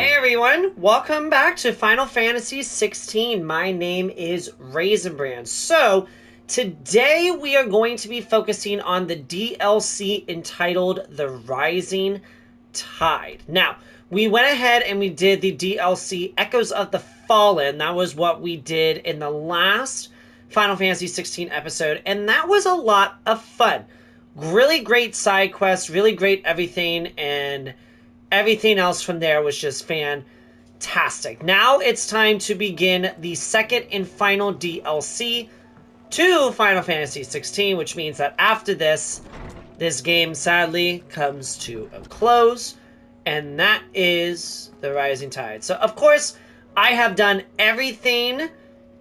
Hey everyone, welcome back to Final Fantasy XVI. My name is RaisinBran. So, today we are going to be focusing on the DLC entitled The Rising Tide. Now, we went ahead and we did the DLC Echoes of the Fallen. That was what we did in the last Final Fantasy XVI episode, and that was a lot of fun. Really great side quests, really great everything, and everything else from there was just fantastic. Now it's time to begin the second and final DLC to Final Fantasy XVI, which means that after this game sadly comes to a close, and that is the Rising Tide. So, of course, I have done everything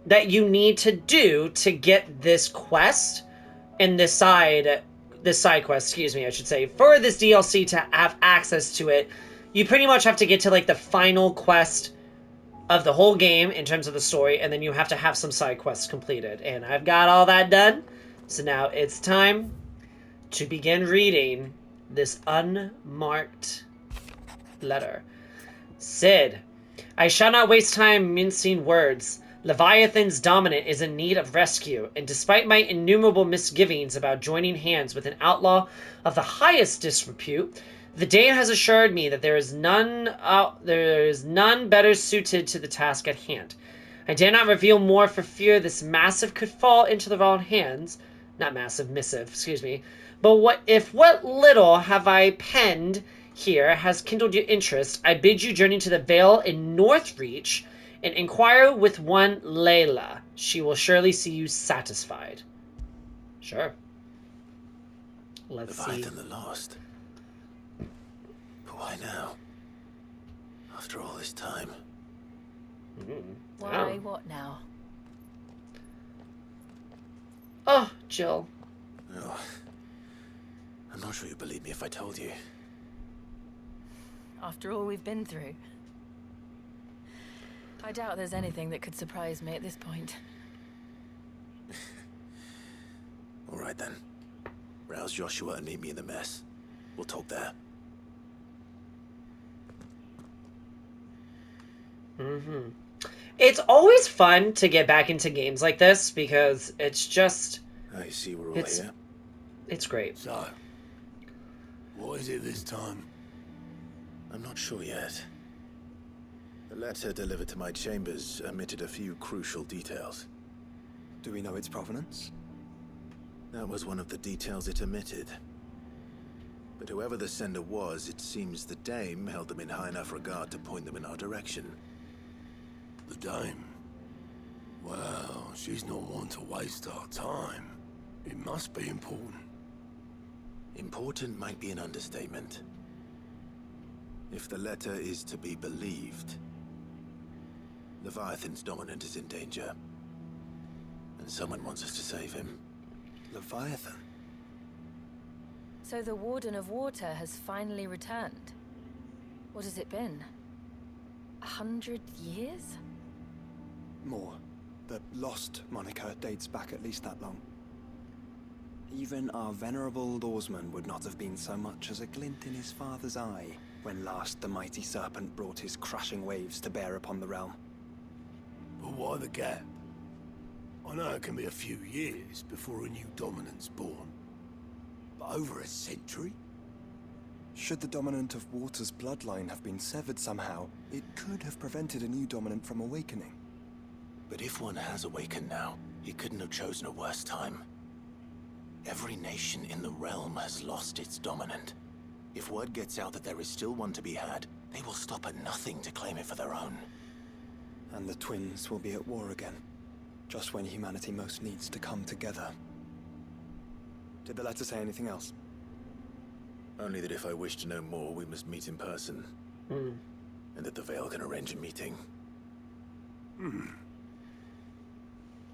that you need to do to get this quest and this side quest, excuse me, I should say, for this DLC to have access to it. You pretty much have to get to like the final quest of the whole game in terms of the story, and then you have to have some side quests completed. And I've got all that done, so now it's time to begin reading this unmarked letter. Cid, I shall not waste time mincing words. Leviathan's dominant is in need of rescue, and despite my innumerable misgivings about joining hands with an outlaw of the highest disrepute, the Dane has assured me that there is none better suited to the task at hand. I dare not reveal more for fear this massive could fall into the wrong hands. Not massive, missive, excuse me. But what little have I penned here has kindled your interest, I bid you journey to the Vale in Northreach and inquire with one Layla. She will surely see you satisfied. Sure. Let's see. Leviathan the Lost. But why now? After all this time. Why, what now? Oh, Jill. Oh, I'm not sure you'd believe me if I told you. After all we've been through. I doubt there's anything that could surprise me at this point. All right then. Rouse Joshua and meet me in the mess. We'll talk there. It's always fun to get back into games like this because it's just... I see we're all here. It's great. So, what is it this time? I'm not sure yet. The letter delivered to my chambers omitted a few crucial details. Do we know its provenance? That was one of the details it omitted. But whoever the sender was, it seems the Dame held them in high enough regard to point them in our direction. The Dame? Well, she's not one to waste our time. It must be important. Important might be an understatement. If the letter is to be believed, Leviathan's dominant is in danger. And someone wants us to save him. Leviathan? So the Warden of Water has finally returned. What has it been? 100 years? More. The Lost moniker dates back at least that long. Even our venerable lawsman would not have been so much as a glint in his father's eye when last the mighty serpent brought his crushing waves to bear upon the realm. But why the gap? I know it can be a few years before a new dominant's born. But over a century? Should the dominant of Water's bloodline have been severed somehow, it could have prevented a new dominant from awakening. But if one has awakened now, he couldn't have chosen a worse time. Every nation in the realm has lost its dominant. If word gets out that there is still one to be had, they will stop at nothing to claim it for their own. And the twins will be at war again, just when humanity most needs to come together. Did the letter say anything else? Only that if I wish to know more, we must meet in person. And that the Vale can arrange a meeting.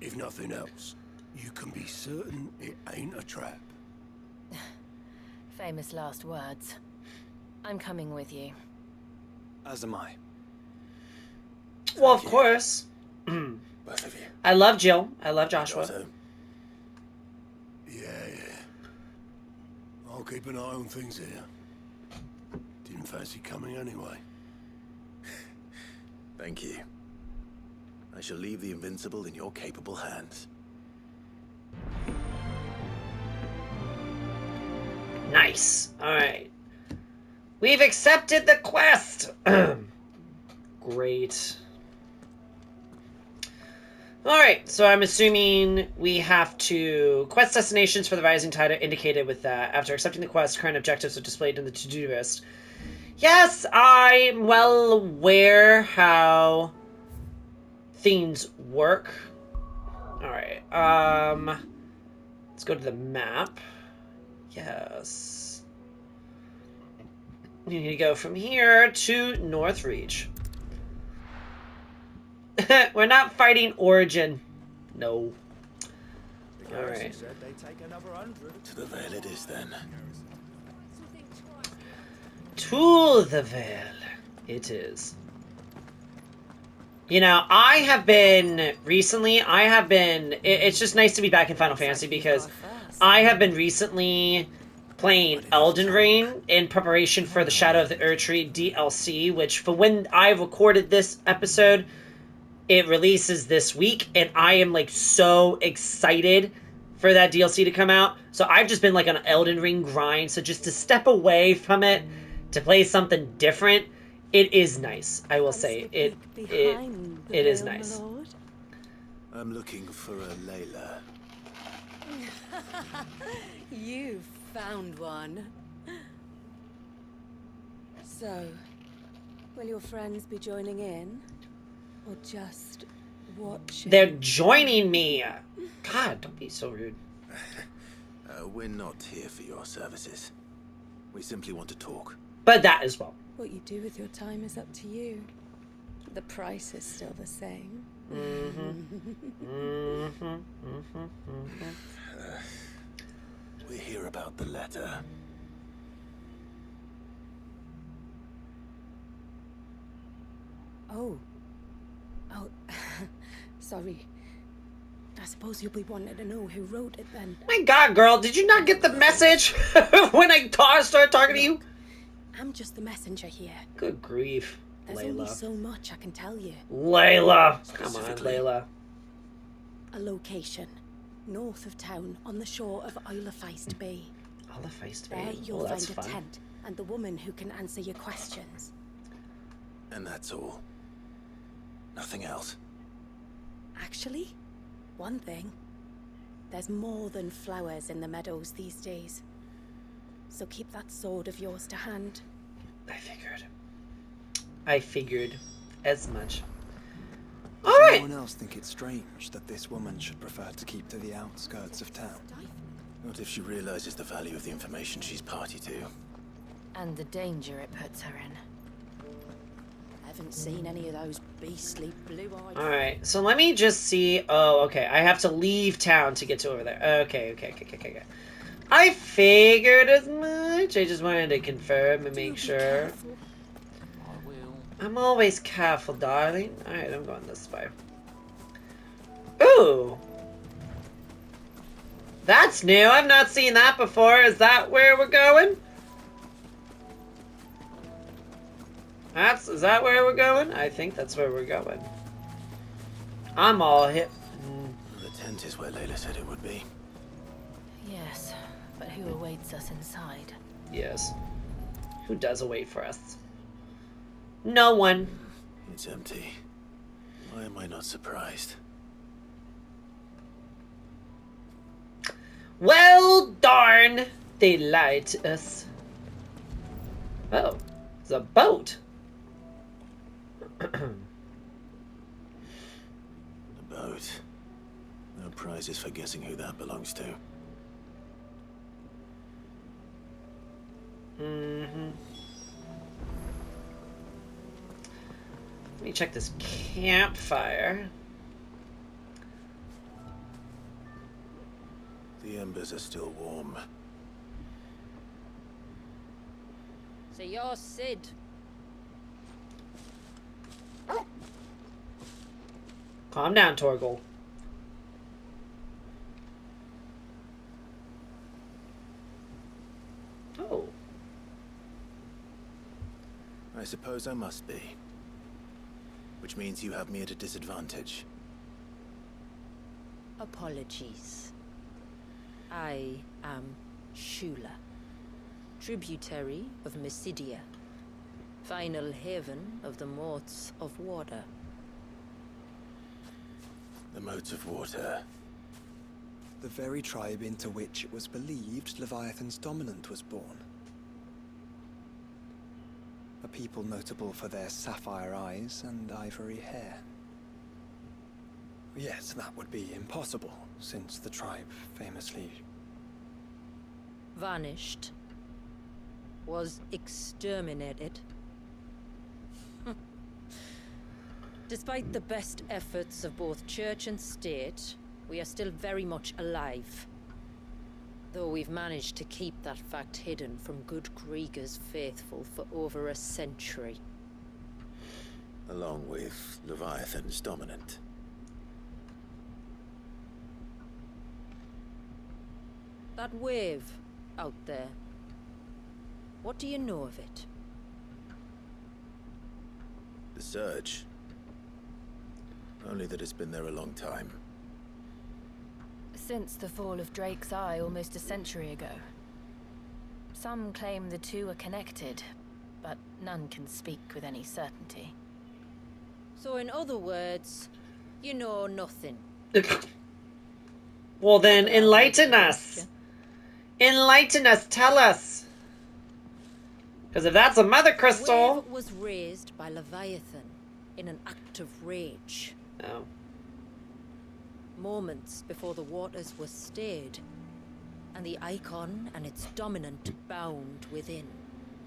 If nothing else, you can be certain it ain't a trap. Famous last words. I'm coming with you. As am I. Well, of course. Both of you. I love Jill. I love Joshua. Also, Yeah. I'll keep an eye on things here. Didn't fancy coming anyway. Thank you. I shall leave the Invincible in your capable hands. Nice. Alright. We've accepted the quest! Great. Alright, so I'm assuming we have to... Quest destinations for the Rising Tide are indicated with that. After accepting the quest, current objectives are displayed in the to-do list. Yes, I'm well aware how things work. Alright, let's go to the map. Yes. We need to go from here to Northreach. We're not fighting Origin. No. Alright. To the Vale it is then. To the Vale it is. You know, I have been recently, it's just nice to be back in Final Fantasy because I have been recently playing Elden Ring in preparation for the Shadow of the Erdtree DLC, which for when I recorded this episode, it releases this week, and I am like so excited for that DLC to come out. So I've just been like on an Elden Ring grind, so just to step away from it, to play something different, it is nice. I will say it is nice. I'm looking for a Layla. You found one. So, will your friends be joining in? Or just watching? They're joining me! God, don't be so rude. We're not here for your services. We simply want to talk. But that as well. What you do with your time is up to you. The price is still the same. We're here about the letter. Oh, sorry. I suppose you'll be wanting to know who wrote it then. My God, girl, did you not get the message when I started talking to you? I'm just the messenger here. Good grief, There's Layla. only so much I can tell you. Layla! Come on, Layla. A location, north of town, on the shore of Isla Bay. Isla Feist, There babe. you'll Oh, find that's a fun. tent and the woman who can answer your questions. And that's all. Nothing else. Actually, one thing. There's more than flowers in the meadows these days. So keep that sword of yours to hand. I figured as much. Does Alright! anyone else think it's strange that this woman should prefer to keep to the outskirts of town? Not if she realizes the value of the information she's party to. And the danger it puts her in. Haven't seen any of those beastly blue-eyed... Alright, so let me just see. Oh, okay. I have to leave town to get to over there. Okay. I figured as much. I just wanted to confirm and make sure. I'm always careful, darling. Alright, I'm going this way. Ooh! That's new. I've not seen that before. Is that where we're going? Is that where we're going? I think that's where we're going. I'm all hip. The tent is where Layla said it would be. Yes, but who awaits us inside? Yes. Who does await for us? No one. It's empty. Why am I not surprised? Well, darn. They lied to us. Oh, it's a boat. The boat. No prizes for guessing who that belongs to. Let me check this campfire. The embers are still warm. So you're Sid. Calm down, Torgal. Oh. I suppose I must be. which means you have me at a disadvantage. Apologies. I am Shula, tributary of Mysidia, final haven of the Moats of Water. The Moats of Water. The very tribe into which it was believed Leviathan's dominant was born. A people notable for their sapphire eyes and ivory hair. Yes, that would be impossible, since the tribe famously... Vanished. Was exterminated. Despite the best efforts of both church and state, we are still very much alive. Though we've managed to keep that fact hidden from good Krieger's faithful for over a century. Along with Leviathan's dominant. That wave out there. What do you know of it? The Surge. Only that it's been there a long time. Since the fall of Drake's Eye almost a century ago. Some claim the two are connected, but none can speak with any certainty. So in other words, you know nothing. Well then, enlighten us. Enlighten us, tell us. Because if that's a mother The crystal... wave was raised by Leviathan in an act of rage. Oh. Moments before the waters were stayed, and the icon and its dominant bound within.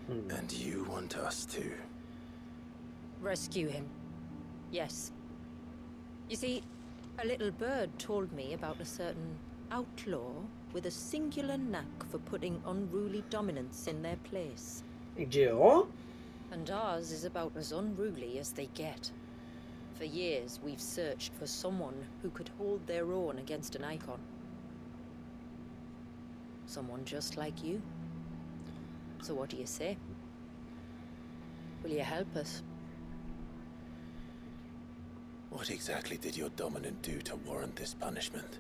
And you want us to... Rescue him. Yes. You see, a little bird told me about a certain outlaw with a singular knack for putting unruly dominants in their place. Jill? And ours is about as unruly as they get. For years, we've searched for someone who could hold their own against an icon. Someone just like you. So what do you say? Will you help us? What exactly did your dominant do to warrant this punishment?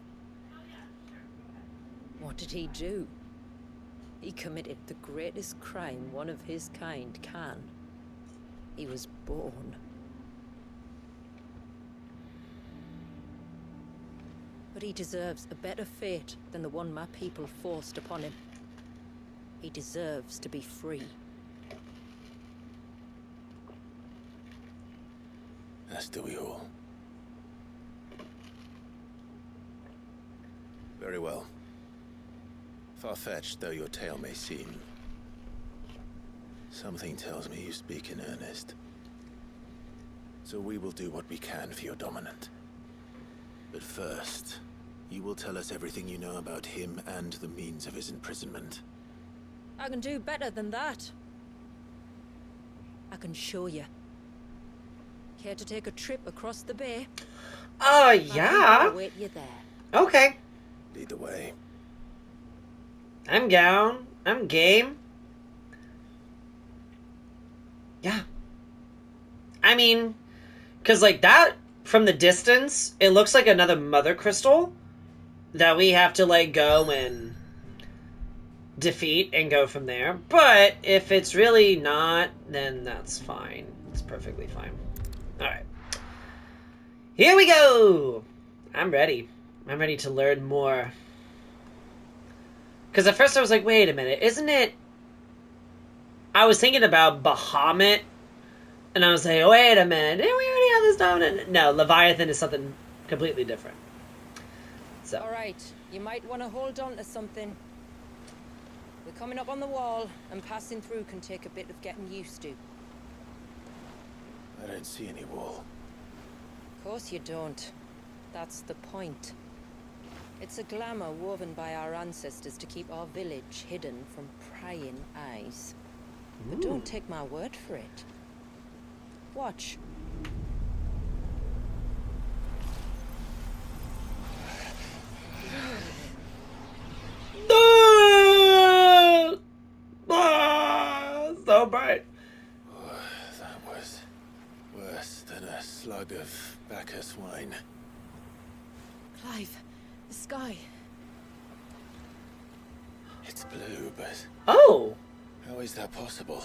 What did he do? He committed the greatest crime one of his kind can. He was born. But he deserves a better fate than the one my people forced upon him. He deserves to be free. As do we all. Very well. Far-fetched though your tale may seem, something tells me you speak in earnest. So we will do what we can for your dominant. But first, you will tell us everything you know about him and the means of his imprisonment. I can do better than that. I can show you. Care to take a trip across the bay? Yeah. I'll wait you there. Okay. Lead the way. I'm down. I'm game. Yeah. I mean, because like that, from the distance, it looks like another mother crystal that we have to like go and defeat and go from there. But if it's really not, then that's fine. It's perfectly fine. Alright. Here we go! I'm ready. I'm ready to learn more. Because at first I was like, wait a minute, isn't it... I was thinking about Bahamut, and I was like, wait a minute, didn't we already have this dominant? No, Leviathan is something completely different. So. Alright, you might want to hold on to something. We're coming up on the wall, and passing through can take a bit of getting used to. I don't see any wall. Of course you don't. That's the point. It's a glamour woven by our ancestors to keep our village hidden from prying eyes. But don't take my word for it. Watch. So bright. That was worse than a slug of Bacchus wine. Clive, the sky. It's blue, but Oh! how is that possible?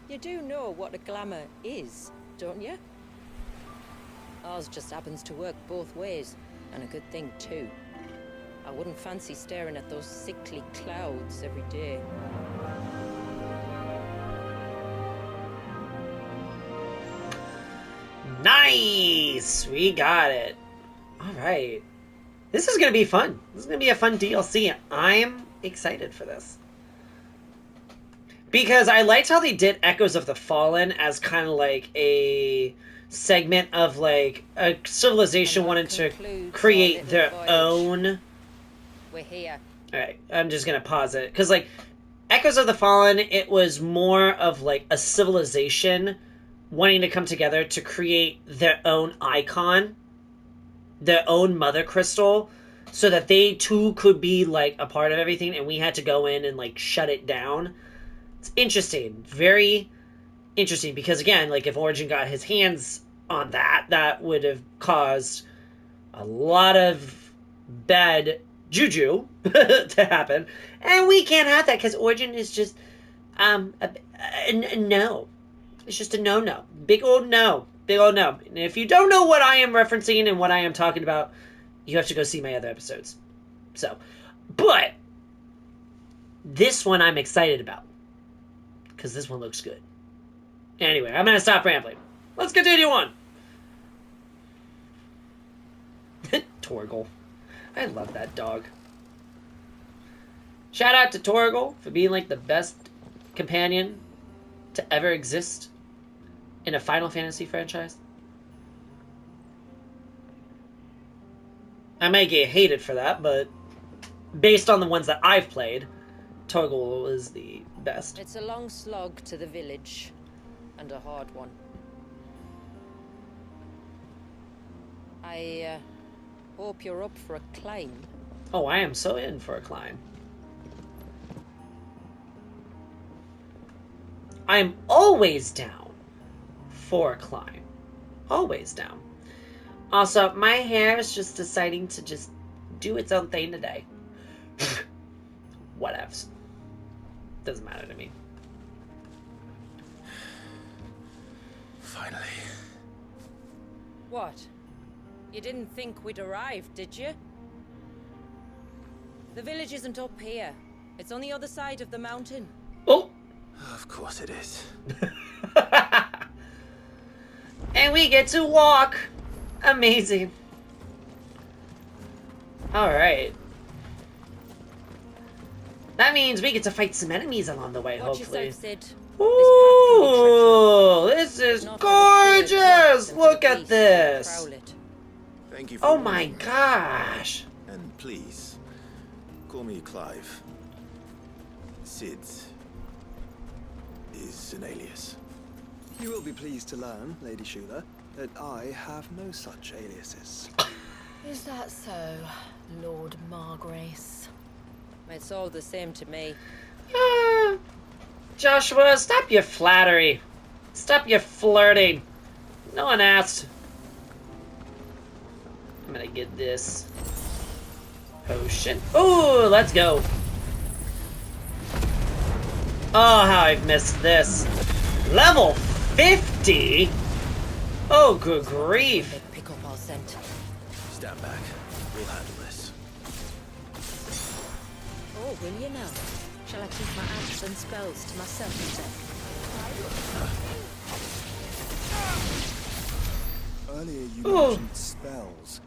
You do know what a glamour is, don't you? Ours just happens to work both ways, and a good thing too. I wouldn't fancy staring at those sickly clouds every day. Nice! We got it. Alright. This is going to be fun. This is going to be a fun DLC. I'm excited for this. Because I liked how they did Echoes of the Fallen as kind of like a segment of like a civilization wanting to create their own. We're here. Alright, I'm just going to pause it. Because like Echoes of the Fallen, it was more of like a civilization wanting to come together to create their own icon, their own mother crystal, so that they too could be like a part of everything, and we had to go in and like shut it down. It's interesting, very interesting, because again, like if Origin got his hands on that, that would have caused a lot of bad juju to happen, and we can't have that because Origin is just a no. It's just a no-no. Big old no. Big old no. And if you don't know what I am referencing and what I am talking about, you have to go see my other episodes. So, but this one I'm excited about. Because this one looks good. Anyway, I'm going to stop rambling. Let's continue on. Torgal. I love that dog. Shout out to Torgal for being like the best companion to ever exist in a Final Fantasy franchise. I may get hated for that, but based on the ones that I've played, Torgal is the best. It's a long slog to the village, and a hard one. I hope you're up for a climb. Oh, I am so in for a climb. I'm always down for a climb. Always down. Also, my hair is just deciding to just do its own thing today. Whatevs. Doesn't matter to me. Finally. What? You didn't think we'd arrived, did you? The village isn't up here. It's on the other side of the mountain. Oh! Of course it is. And we get to walk. Amazing. Alright. That means we get to fight some enemies along the way, Watch hopefully. yourself, Sid. Ooh, this is gorgeous! Look at this! Thank you for Oh my warning me. gosh! And please, call me Clive. Sid is an alias. You will be pleased to learn, Lady Shula, that I have no such aliases. Is that so, Lord Margrace? It's all the same to me. Ah, Joshua, stop your flattery. Stop your flirting. No one asked. I'm gonna get this potion. Ooh, let's go. Oh, how I've missed this. Level 50? Oh, good grief. They pick up our scent. Stand back. We'll handle this. Oh, will you now? Shall I keep my acts and spells to myself instead? Earlier you Oh. mentioned spells,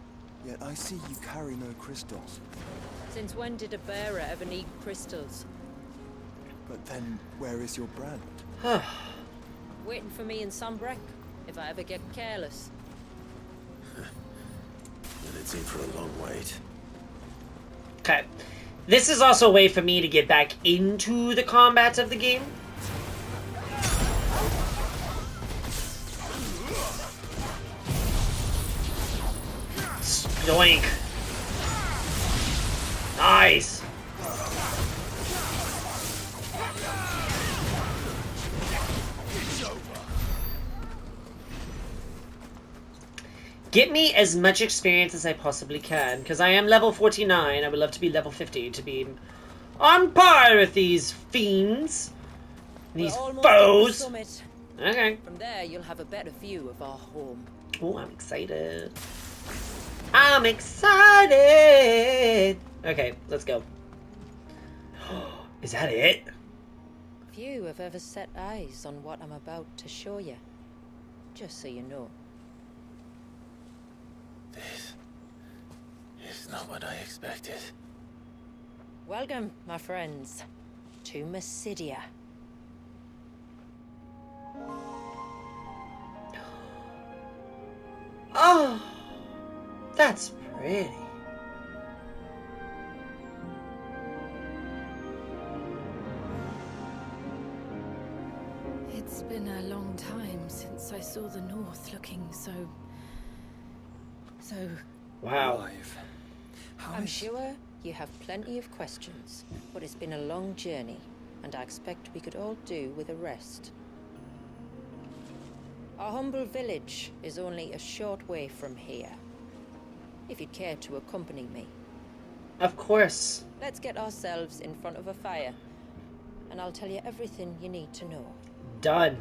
yet I see you carry no crystals. Since when did a bearer ever need crystals? But then, where is your brand? Waiting for me in Sunbreck, if I ever get careless. And it's in for a long wait. Okay. This is also a way for me to get back into the combat of the game. Yoink. Nice. Get me as much experience as I possibly can, because I am level 49. I would love to be level 50 to be on par with these fiends. These We're almost foes. at the summit. Okay. From there, you'll have a better view of our home. Oh, I'm excited. I'm excited. Okay, let's go. Is that it? Few have ever set eyes on what I'm about to show you. Just so you know. This is not what I expected. Welcome, my friends, to Mysidia. Oh, that's pretty. It's been a long time since I saw the North looking so... Wow. Clive, I'm sure you have plenty of questions, but it's been a long journey, and I expect we could all do with a rest. Our humble village is only a short way from here. If you'd care to accompany me. Of course. Let's get ourselves in front of a fire, and I'll tell you everything you need to know. Done.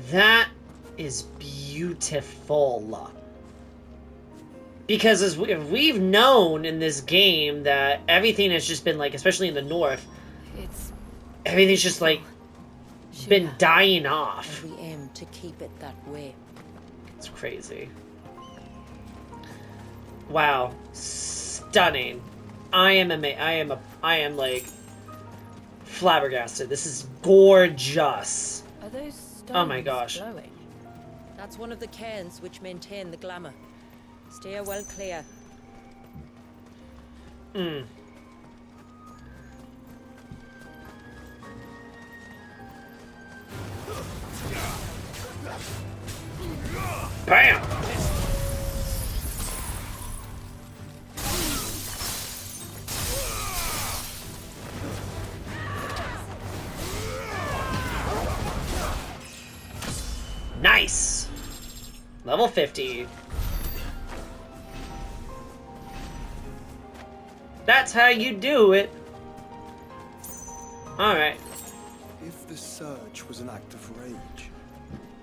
That is beautiful. Because as we've known in this game that everything has just been like, especially in the north, everything's just like been dying off. And we aim to keep it that way. It's crazy. Wow, stunning. I am like flabbergasted. This is gorgeous. Are those stones Oh my gosh. glowing? That's one of the cairns which maintain the glamour. Steer well clear. Bam! Nice! Level 50. That's how you do it. Alright. if the surge was an act of rage,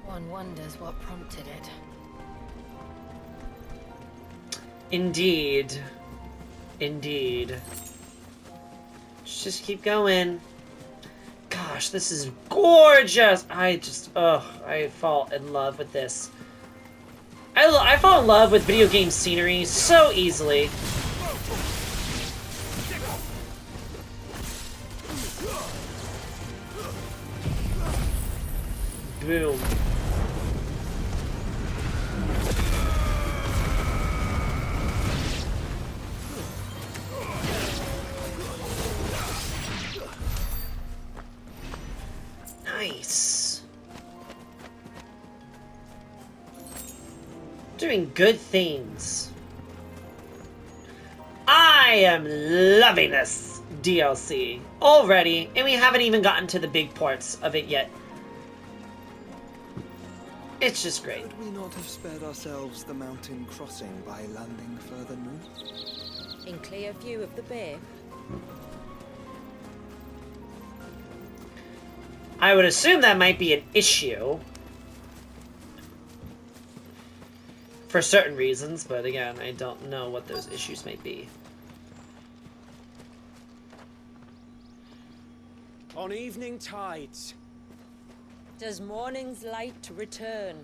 One wonders what prompted it. Indeed. Indeed. Let's just keep going. Gosh, this is gorgeous! I fall in love with this. I fall in love with video game scenery so easily. Boom. Nice. Doing good things. I am loving this DLC already, and we haven't even gotten to the big parts of it yet. It's just great. could we not have spared ourselves the mountain crossing by landing further north? In clear view of the bay. I would assume that might be an issue. For certain reasons, but again, I don't know what those issues might be. On evening tides. Does morning's light return?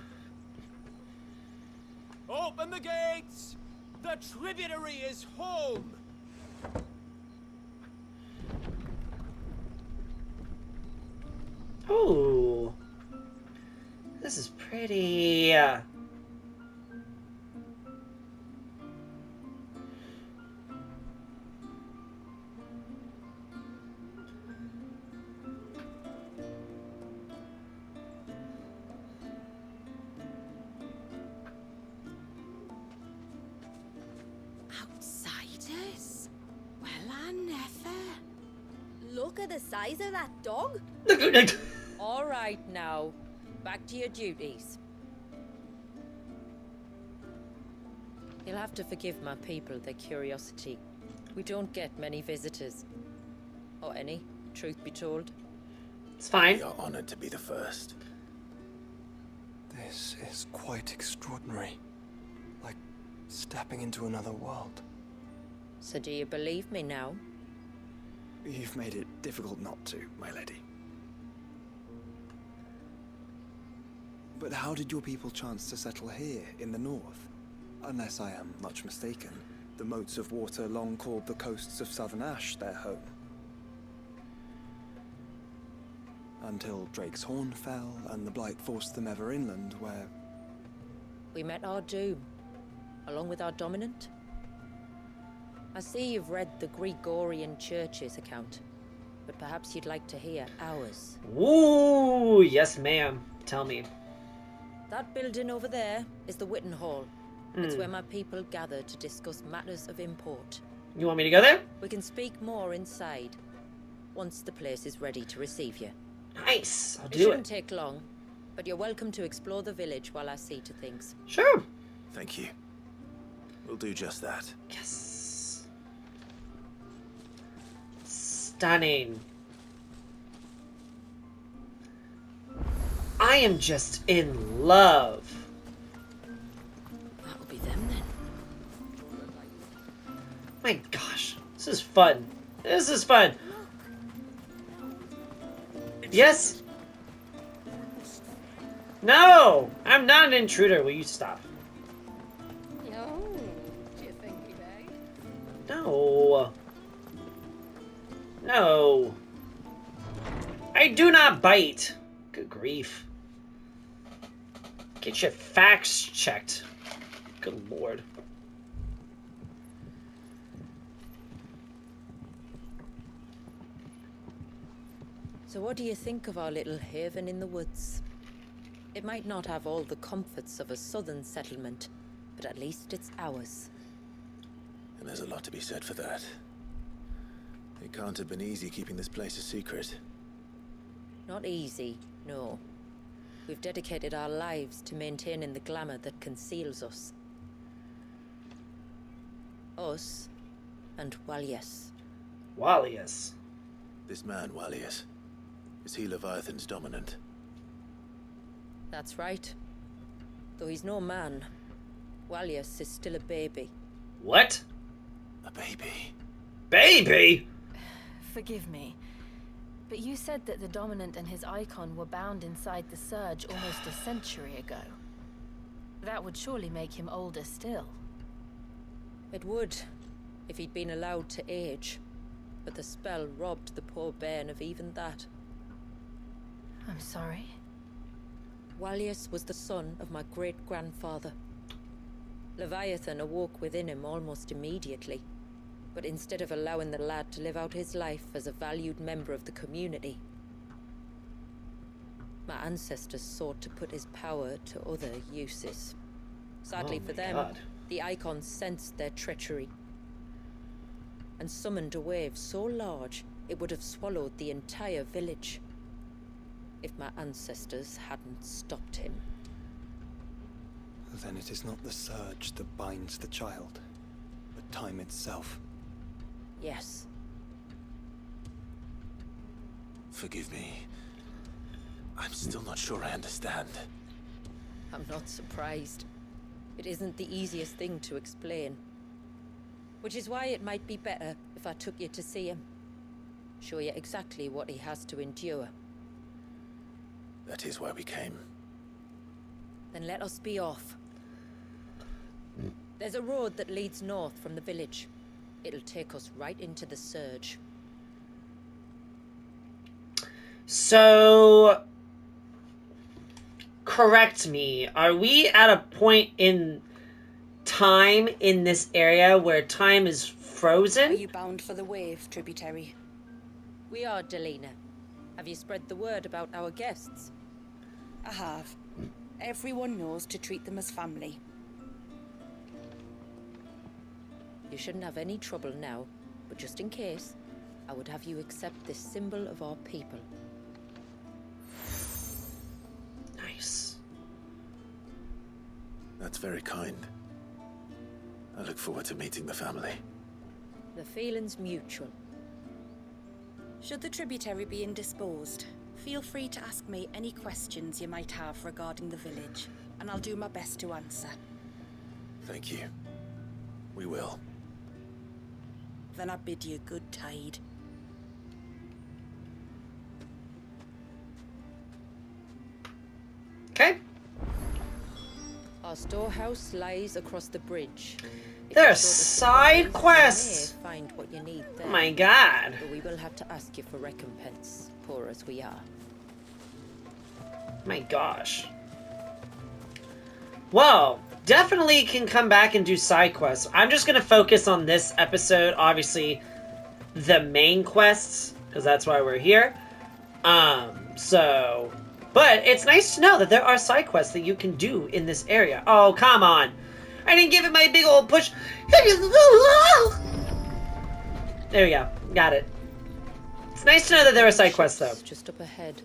Open the gates! The tributary is home! Ooh. This is pretty. Outsiders? Well, I never. Look at the size of that dog. All right now, back to your duties. You'll have to forgive my people their curiosity. We don't get many visitors. Or any, truth be told. It's fine. We are honored to be the first. This is quite extraordinary. Like stepping into another world. So do you believe me now? You've made it difficult not to, my lady. But how did your people chance to settle here in the north? Unless I am much mistaken, the moats of water long called the coasts of southern Ash their home. Until Drake's Horn fell and the Blight forced them ever inland, where... We met our doom, along with our dominant. I see you've read the Gregorian Church's account, but perhaps you'd like to hear ours. Ooh, yes ma'am. Tell me. That building over there is the Witten Hall. It's where my people gather to discuss matters of import. You want me to go there? We can speak more inside, once the place is ready to receive you. Nice. I'll It do shouldn't it. take long, but you're welcome to explore the village while I see to things. Sure. Thank you. We'll do just that. Yes. Stunning. I am just in love. That'll be them then. My gosh. This is fun. This is fun. Yes? No! I'm not an intruder. Will you stop? No, do you think we may? No. No. I do not bite. Good grief. Get your facts checked. Good lord. So what do you think of our little haven in the woods? It might not have all the comforts of a southern settlement, but at least it's ours. And there's a lot to be said for that. It can't have been easy keeping this place a secret. Not easy, no. We've dedicated our lives to maintaining the glamour that conceals us. Us and Walias. Walius. This man, Walius, is he Leviathan's dominant? That's right. Though he's no man, Walias is still a baby. What? A baby? Baby? Forgive me, but you said that the Dominant and his icon were bound inside the Surge almost a century ago. That would surely make him older still. It would, if he'd been allowed to age. But the spell robbed the poor bairn of even that. I'm sorry. Walius was the son of my great-grandfather. Leviathan awoke within him almost immediately. But instead of allowing the lad to live out his life as a valued member of the community, my ancestors sought to put his power to other uses. Sadly Oh for my them, God. the icons sensed their treachery and summoned a wave so large it would have swallowed the entire village if my ancestors hadn't stopped him. Then it is not the surge that binds the child, but time itself. Yes, Forgive me. I'm still not sure I understand. I'm not surprised. It isn't the easiest thing to explain. Which is why it might be better if I took you to see him. Show you exactly what he has to endure. That is why we came. Then let us be off. There's a road that leads north from the village. It'll take us right into the Surge. So, correct me. Are we at a point in time in this area where time is frozen? Are you bound for the wave, tributary? We are, Delina. Have you spread the word about our guests? I have. Everyone knows to treat them as family. You shouldn't have any trouble now, but just in case, I would have you accept this symbol of our people. Nice. That's very kind. I look forward to meeting the family. The feeling's mutual. Should the tributary be indisposed, feel free to ask me any questions you might have regarding the village, and I'll do my best to answer. Thank you. We will. Then I bid you good tide. Okay. Our storehouse lies across the bridge. If There you are sort of side surprise, quests. You may find what you need there. Oh my god. But we will have to ask you for recompense, poor as we are. My gosh. Well, definitely can come back and do side quests. I'm just going to focus on this episode, obviously the main quests, because that's why we're here. But it's nice to know that there are side quests that you can do in this area. Oh, come on. I didn't give it my big old push. There we go. Got it. It's nice to know that there are side quests, though. Just up ahead.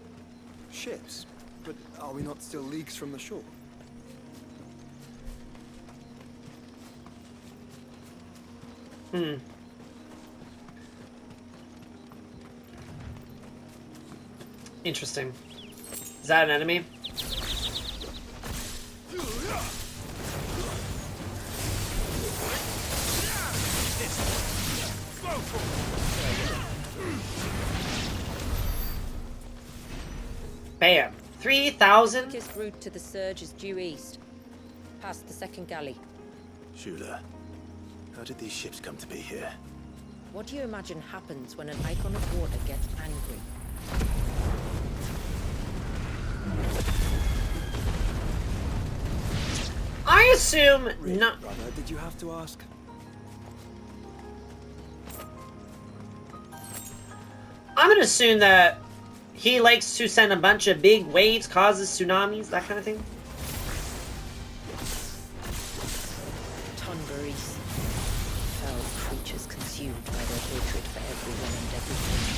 Ships? But are we not still leagues from the shore? Interesting. Is that an enemy? Bam. 3,000? Quickest route to the surge is due east, past the second galley. Shula, how did these ships come to be here? What do you imagine happens when an icon of water gets angry? I assume not. Brother, did you have to ask? I'm gonna assume that he likes to send a bunch of big waves, causes tsunamis, that kind of thing. Tunburies. Foul creatures consumed by their hatred for everyone and everything.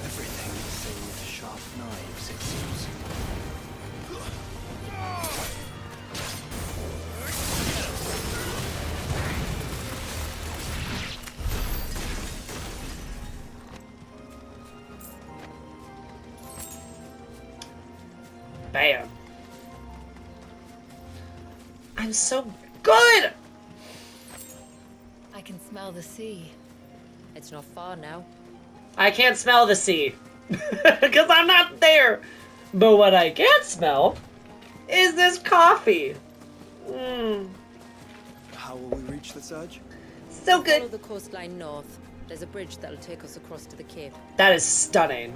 Everything save sharp knives, it seems. Bam. I'm so good! I can smell the sea. It's not far now. I can't smell the sea. Because I'm not there. But what I can smell is this coffee. How will we reach the surge? So Follow good. the coastline north. There's a bridge that'll take us across to the cape. That is stunning.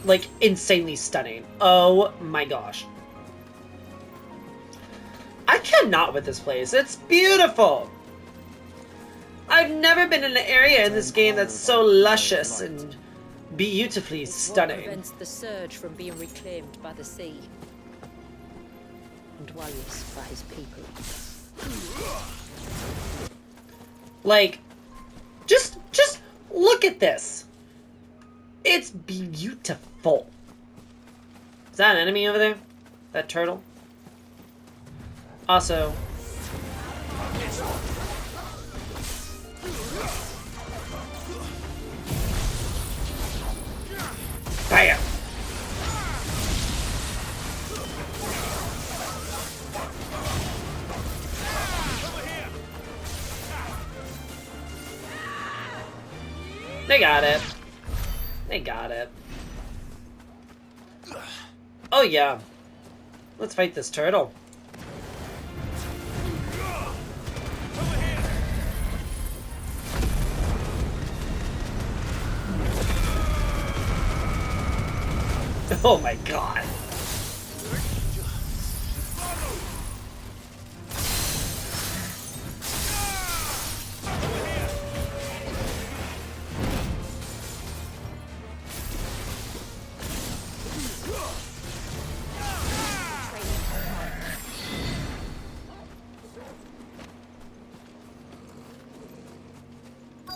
Like, insanely stunning. Oh my gosh. I cannot with this place. It's beautiful. I've never been in an area in this game that's so luscious and beautifully It's what stunning. prevents the surge from being reclaimed by the sea. And Dwalius by his people. Like, just look at this. It's beautiful. Is that an enemy over there? That turtle? Also, bam! They got it. They got it. Oh yeah. Let's fight this turtle. Oh my god.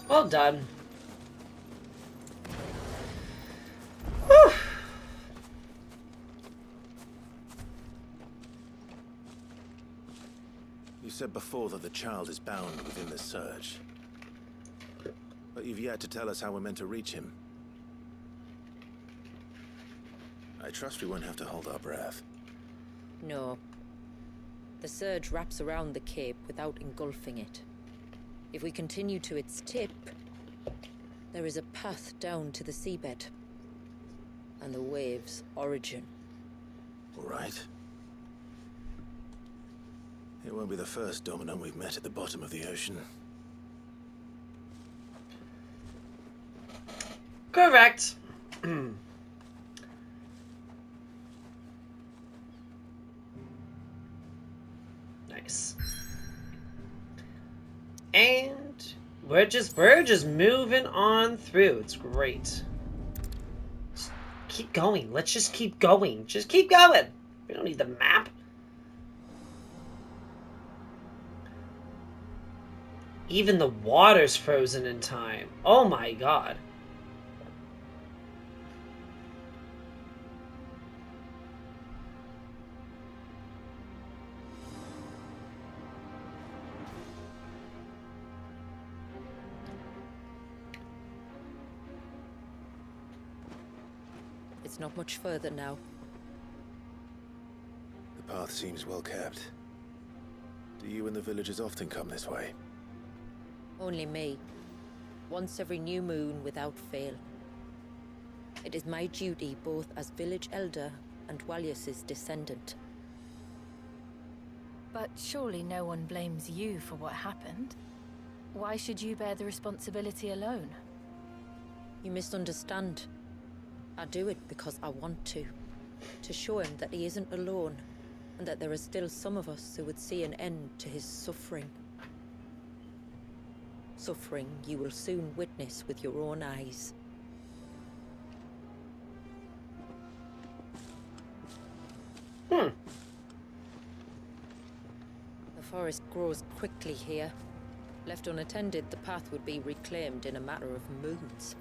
Well done. Whew. You said before that the child is bound within the surge. But you've yet to tell us how we're meant to reach him. I trust we won't have to hold our breath. No. The surge wraps around the cape without engulfing it. If we continue to its tip, there is a path down to the seabed. And the wave's origin. All right. It won't be the first dominant we've met at the bottom of the ocean. Correct. Nice. And we're just moving on through. It's great. Just keep going. Let's just keep going. Just keep going. We don't need the map. Even the water's frozen in time. Oh my god. It's not much further now. The path seems well kept. Do you and the villagers often come this way? Only me. Once every new moon without fail. It is my duty both as village elder and Walius's descendant. But surely no one blames you for what happened. Why should you bear the responsibility alone? You misunderstand. I do it because I want to. To show him that he isn't alone, and that there are still some of us who would see an end to his suffering. Suffering you will soon witness with your own eyes. The forest grows quickly here. Left unattended, the path would be reclaimed in a matter of moons.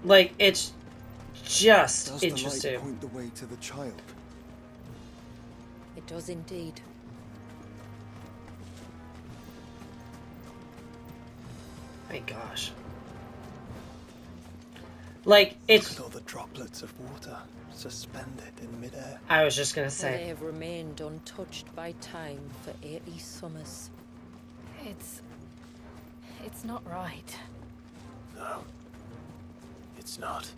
Like, it's just Does interesting. the light point the way to the child? It does indeed. My gosh. Like, it's... Look at all the droplets of water suspended in midair. I was just gonna They say. have remained untouched by time for 80 summers. It's not right. No. It's not.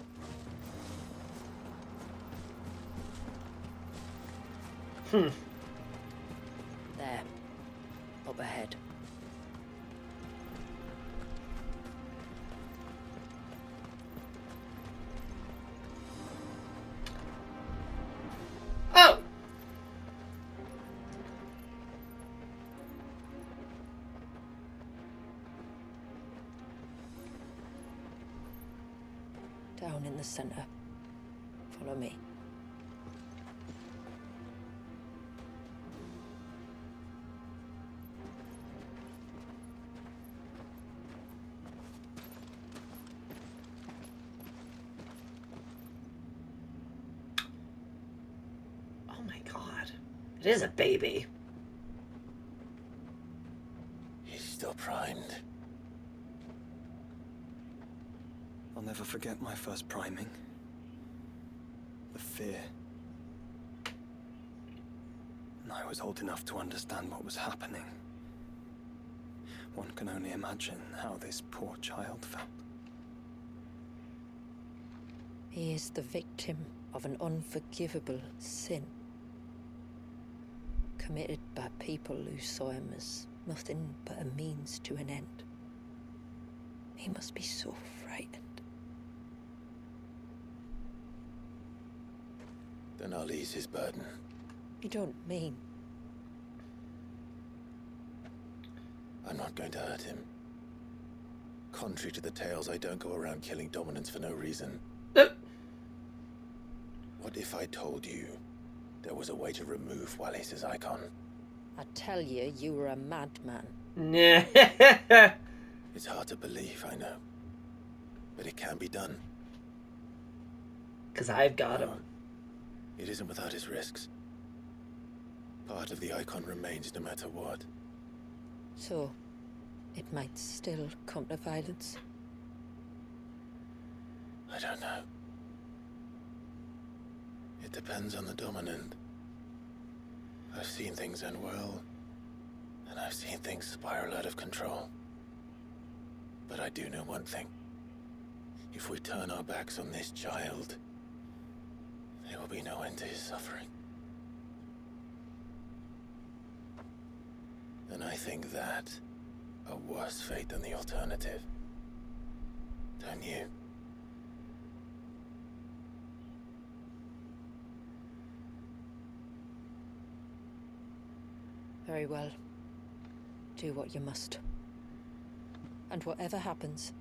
There. Up ahead. Oh! Down in the center. Follow me. Oh my god. It is a baby. He's still primed. I'll never forget my first priming. The fear. And I was old enough to understand what was happening. One can only imagine how this poor child felt. He is the victim of an unforgivable sin. Committed by people who saw him as nothing but a means to an end. He must be so frightened. Then I'll ease his burden. You don't mean... I'm not going to hurt him. Contrary to the tales, I don't go around killing dominants for no reason. What if I told you there was a way to remove Walius's icon? I tell you, you were a madman. It's hard to believe, I know. But it can be done. Because I've got him. It isn't without its risks. Part of the icon remains no matter what. So, it might still come to violence. I don't know. It depends on the dominant. I've seen things end well, and I've seen things spiral out of control. But I do know one thing. If we turn our backs on this child, there will be no end to his suffering. And I think that a worse fate than the alternative. Don't you? Very well. Do what you must. And whatever happens,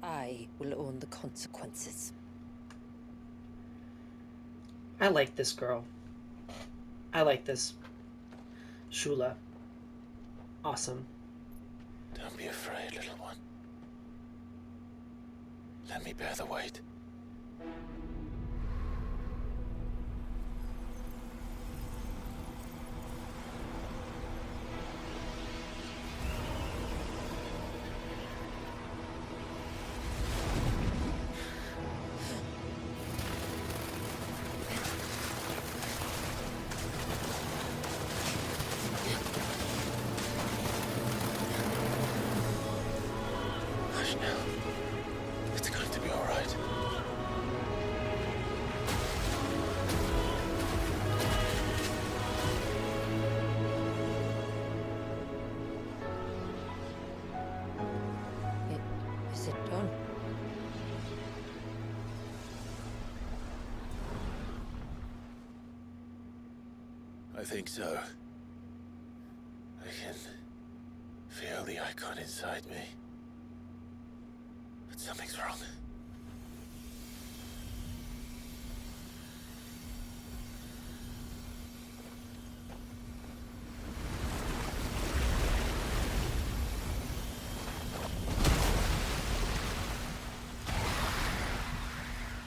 I will own the consequences. I like this girl. I like this. Shula. Awesome. Don't be afraid, little one. Let me bear the weight. Hush now. It's going to be all right. Is it done? I think so. I can feel the icon inside me. But something's wrong.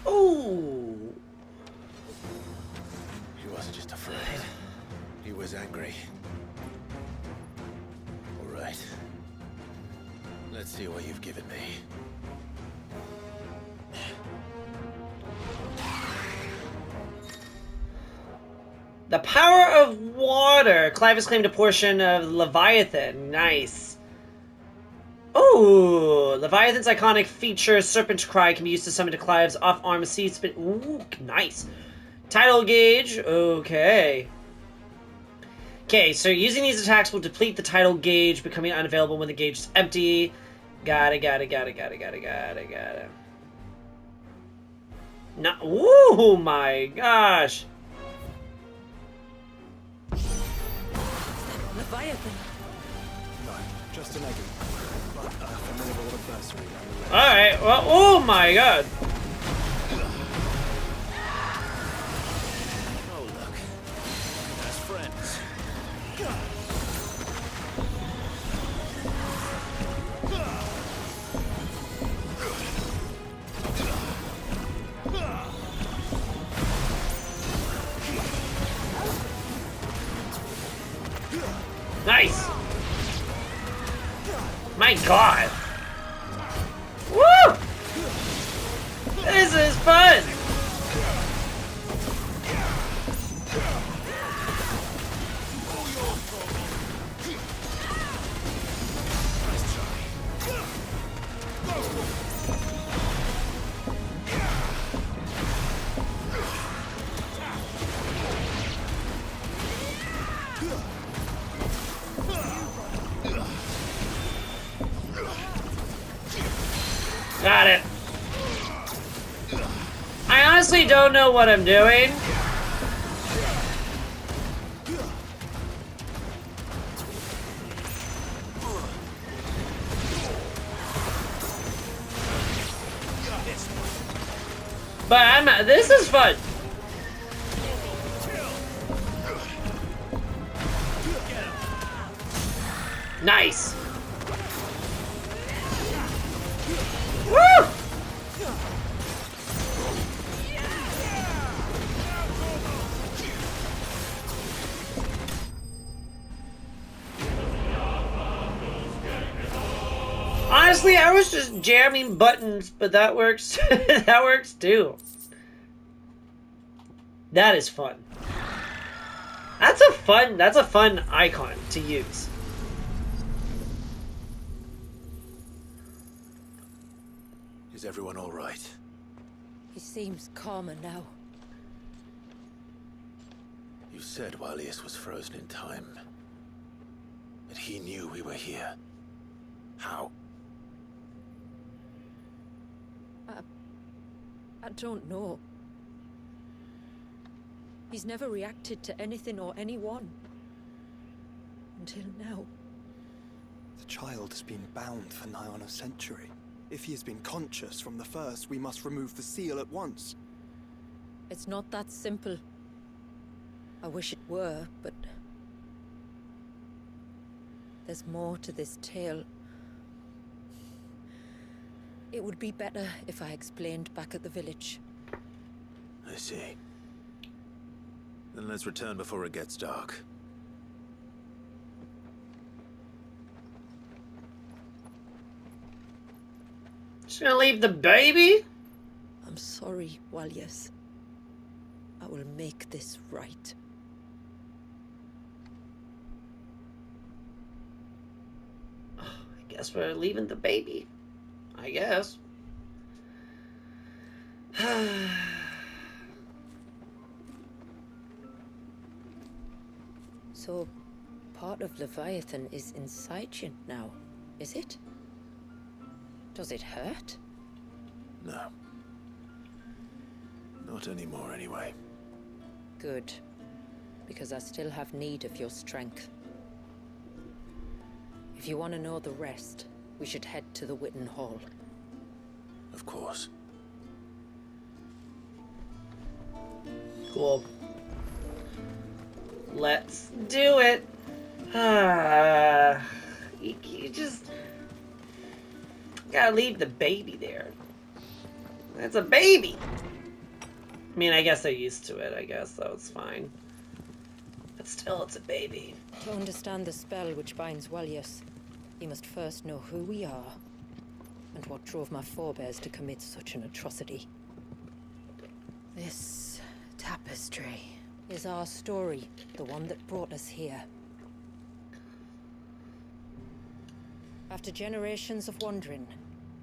Ooh. He wasn't just afraid. He was angry. All right. Let's see what you've given me. The power of water. Clive has claimed a portion of Leviathan. Nice. Ooh, Leviathan's iconic feature, Serpent's Cry, can be used to summon to Clive's off-arm sea spin. Ooh, nice. Tidal gauge. Okay. Okay, so using these attacks will deplete the tidal gauge, becoming unavailable when the gauge is empty. Got it. No, ooh, my gosh. Leviathan! No, just an egg. But a formidable adversary. Alright, well, oh my god. Oh, look. As friends. Nice. My god. Woo! This is fun. Got it. I honestly don't know what I'm doing. But this is fun. Woo! Honestly, I was just jamming buttons, but that works. That works too. That is fun. That's a fun icon to use. Is everyone all right? He seems calmer now. You said Walius was frozen in time. But he knew we were here. How? I don't know. He's never reacted to anything or anyone. Until now. The child has been bound for nigh on a century. If he has been conscious from the first, we must remove the seal at once. It's not that simple. I wish it were, but... there's more to this tale. It would be better if I explained back at the village. I see. Then let's return before it gets dark. Just gonna leave the baby? I'm sorry, Walius. I will make this right. I guess we're leaving the baby. I guess. So, part of Leviathan is inside you now, is it? Does it hurt? No. Not anymore, anyway. Good. Because I still have need of your strength. If you want to know the rest, we should head to the Witten Hall. Of course. Cool. Let's do it. You just gotta leave the baby there. It's a baby. I mean, I guess they're used to it, I guess, so it's fine. But still, it's a baby. To understand the spell which binds Walius, you must first know who we are, and what drove my forebears to commit such an atrocity. This tapestry is our story, the one that brought us here. After generations of wandering,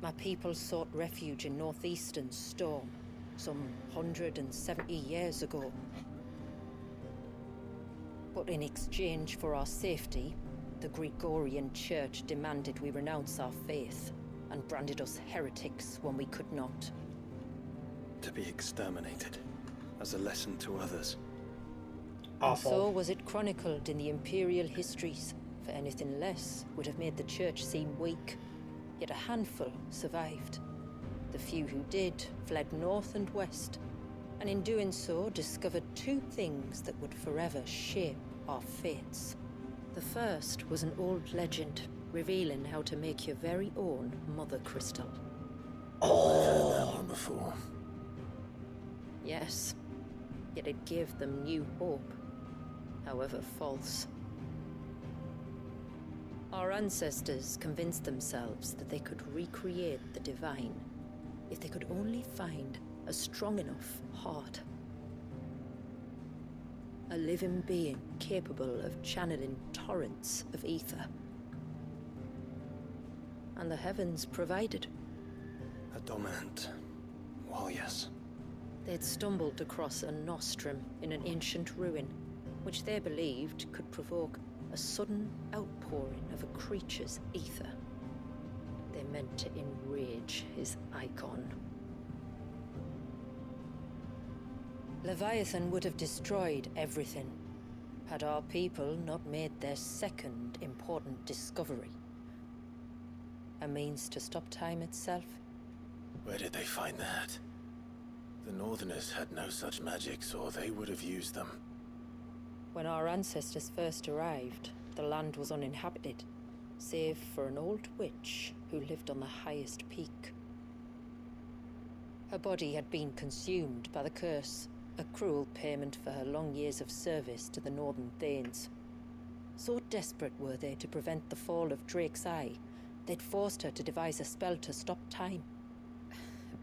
my people sought refuge in northeastern Storm, some 170 years ago. But in exchange for our safety, the Gregorian Church demanded we renounce our faith, and branded us heretics when we could not. To be exterminated, as a lesson to others. Awful. And so was it chronicled in the Imperial histories, for anything less would have made the Church seem weak. Yet a handful survived. The few who did fled north and west, and in doing so discovered two things that would forever shape our fates. The first was an old legend, revealing how to make your very own Mother Crystal. I've heard that one before. Yes, yet it gave them new hope, however false. Our ancestors convinced themselves that they could recreate the divine if they could only find a strong enough heart. A living being capable of channeling torrents of ether. And the heavens provided. A dominant. Well, yes. They'd stumbled across a nostrum in an ancient ruin, which they believed could provoke a sudden outpouring of a creature's ether. They meant to enrage his icon. Leviathan would have destroyed everything, had our people not made their second important discovery. A means to stop time itself. Where did they find that? The Northerners had no such magics, or they would have used them. When our ancestors first arrived, the land was uninhabited, save for an old witch who lived on the highest peak. Her body had been consumed by the curse, a cruel payment for her long years of service to the Northern Thanes. So desperate were they to prevent the fall of Drake's Eye, they'd forced her to devise a spell to stop time.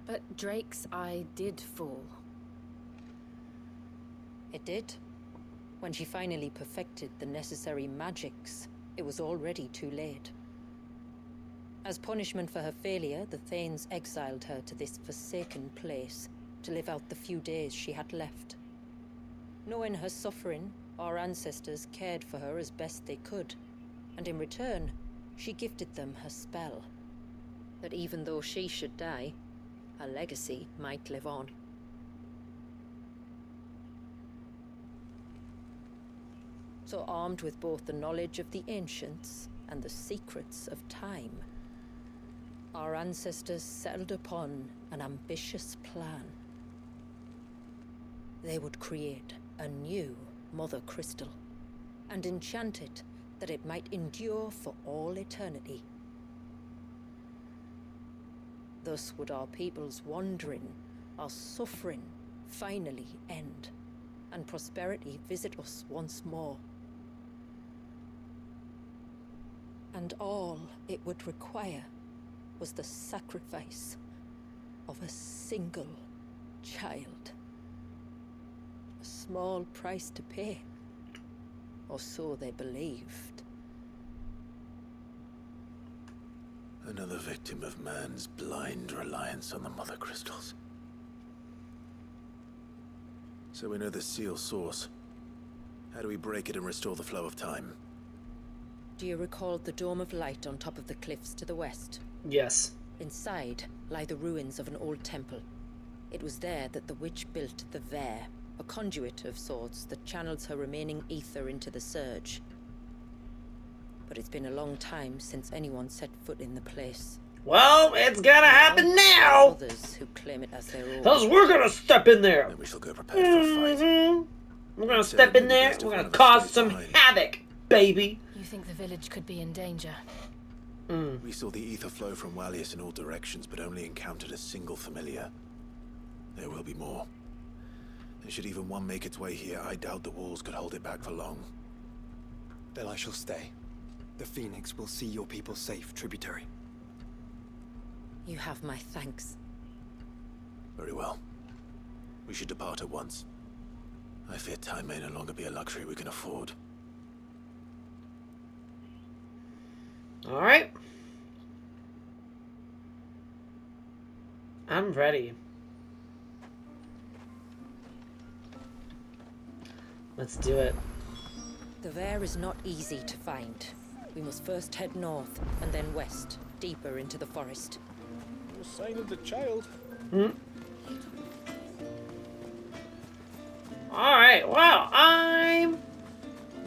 But Drake's Eye did fall. It did. When she finally perfected the necessary magics, it was already too late. As punishment for her failure, the Thanes exiled her to this forsaken place to live out the few days she had left. Knowing her suffering, our ancestors cared for her as best they could, and in return, she gifted them her spell. That even though she should die, her legacy might live on. So armed with both the knowledge of the ancients and the secrets of time, our ancestors settled upon an ambitious plan. They would create a new Mother Crystal, and enchant it that it might endure for all eternity. Thus would our people's wandering, our suffering, finally end, and prosperity visit us once more. And all it would require was the sacrifice of a single child. A small price to pay, or so they believed. Another victim of man's blind reliance on the Mother Crystals. So we know the seal source. How do we break it and restore the flow of time? Do you recall the dome of light on top of the cliffs to the west? Yes. Inside lie the ruins of an old temple. It was there that the witch built the Vare, a conduit of sorts that channels her remaining ether into the surge. But it's been a long time since anyone set foot in the place. Well, it's gonna happen now! Others who claim it as their own. Because we're gonna step in there! Then we shall go prepared for a fight. We're gonna step in there, we're gonna cause some havoc, baby! You think the village could be in danger? We saw the ether flow from Wallius in all directions, but only encountered a single familiar. There will be more. And should even one make its way here, I doubt the walls could hold it back for long. Then I shall stay. The Phoenix will see your people safe, tributary. You have my thanks. Very well. We should depart at once. I fear time may no longer be a luxury we can afford. Alright. I'm ready. Let's do it. The Vare is not easy to find. We must first head north and then west, deeper into the forest. No sign of the child. Alright, well, I'm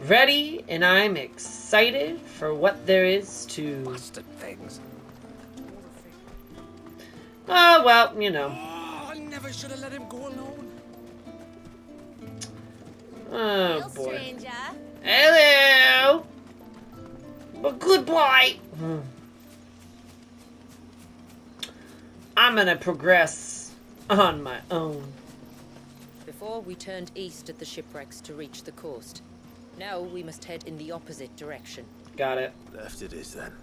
ready and I'm excited for what there is to... Bastard things. Oh, well, you know. Oh, I never should have let him go alone. Oh, boy. Stranger. Hello! But goodbye! I'm gonna progress on my own. Before we turned east at the shipwrecks to reach the coast. Now we must head in the opposite direction. Got it. Left it is then.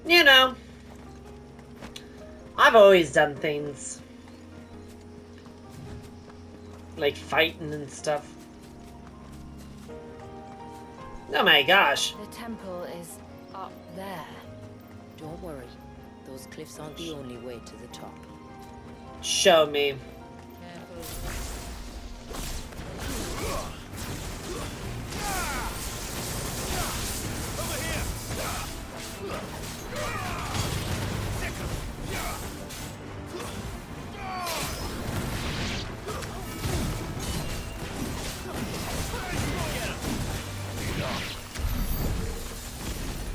You know, I've always done things like fighting and stuff. Oh my gosh. The temple is up there. Don't worry, those cliffs aren't the only way to the top. Show me.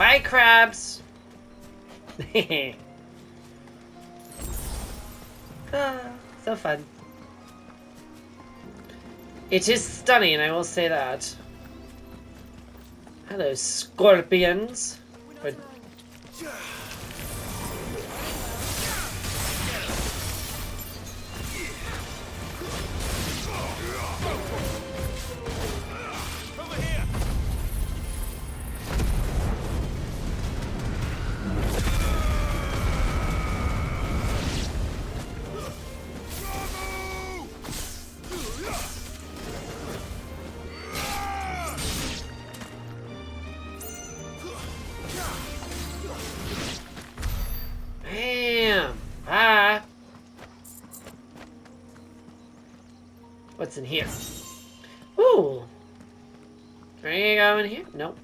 Bye, crabs. Ah, so fun. It is stunning, I will say that. Hello, scorpions. Or bam! Ah! What's in here? Ooh! Are you going here? Nope.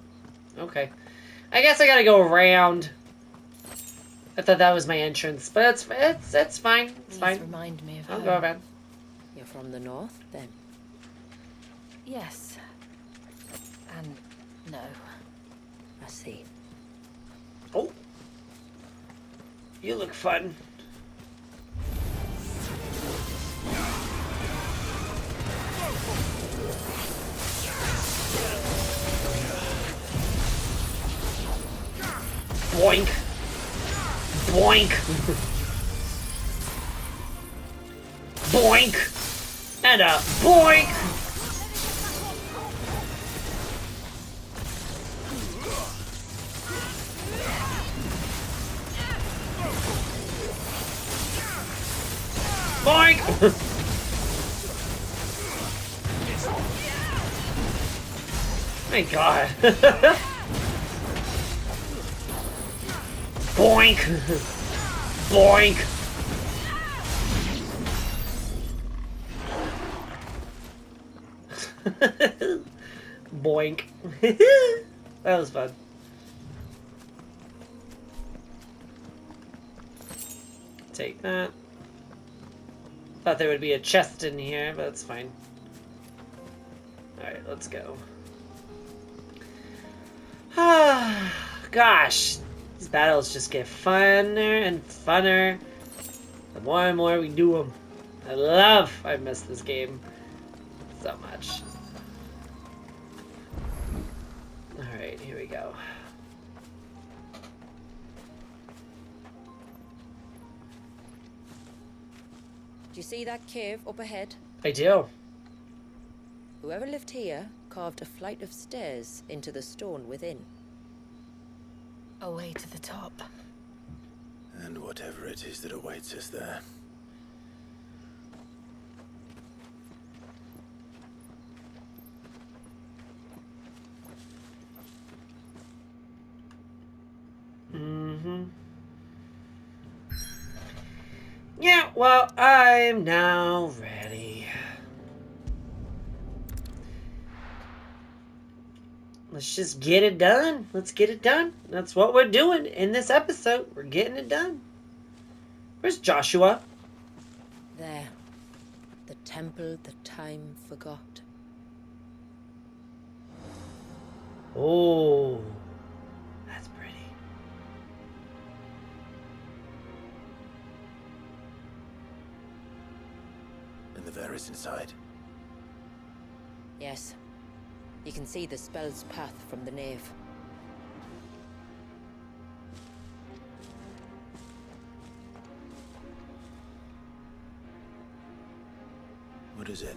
Okay. I guess I gotta go around. I thought that was my entrance, but it's fine. It's These fine. remind me of I'll home. go around. You're from the north, then? Yes. And no. I see. Oh! You look fun. Boink! Boink! Boink! And a boink! Boink! My God. Boink! Boink! Boink. That was fun. Take that. Thought there would be a chest in here, but it's fine. Alright, let's go. Gosh, these battles just get funner and funner the more and more we do them. I miss this game so much. Alright, here we go. Do you see that cave up ahead? I do. Whoever lived here carved a flight of stairs into the stone within. A way to the top. And whatever it is that awaits us there. Mm-hmm. Yeah, well, I'm now ready. Let's just get it done. Let's get it done. That's what we're doing in this episode. We're getting it done. Where's Joshua? There. The temple the time forgot. Oh, that's pretty. And the Varys inside. Yes. You can see the spell's path from the nave. What is it?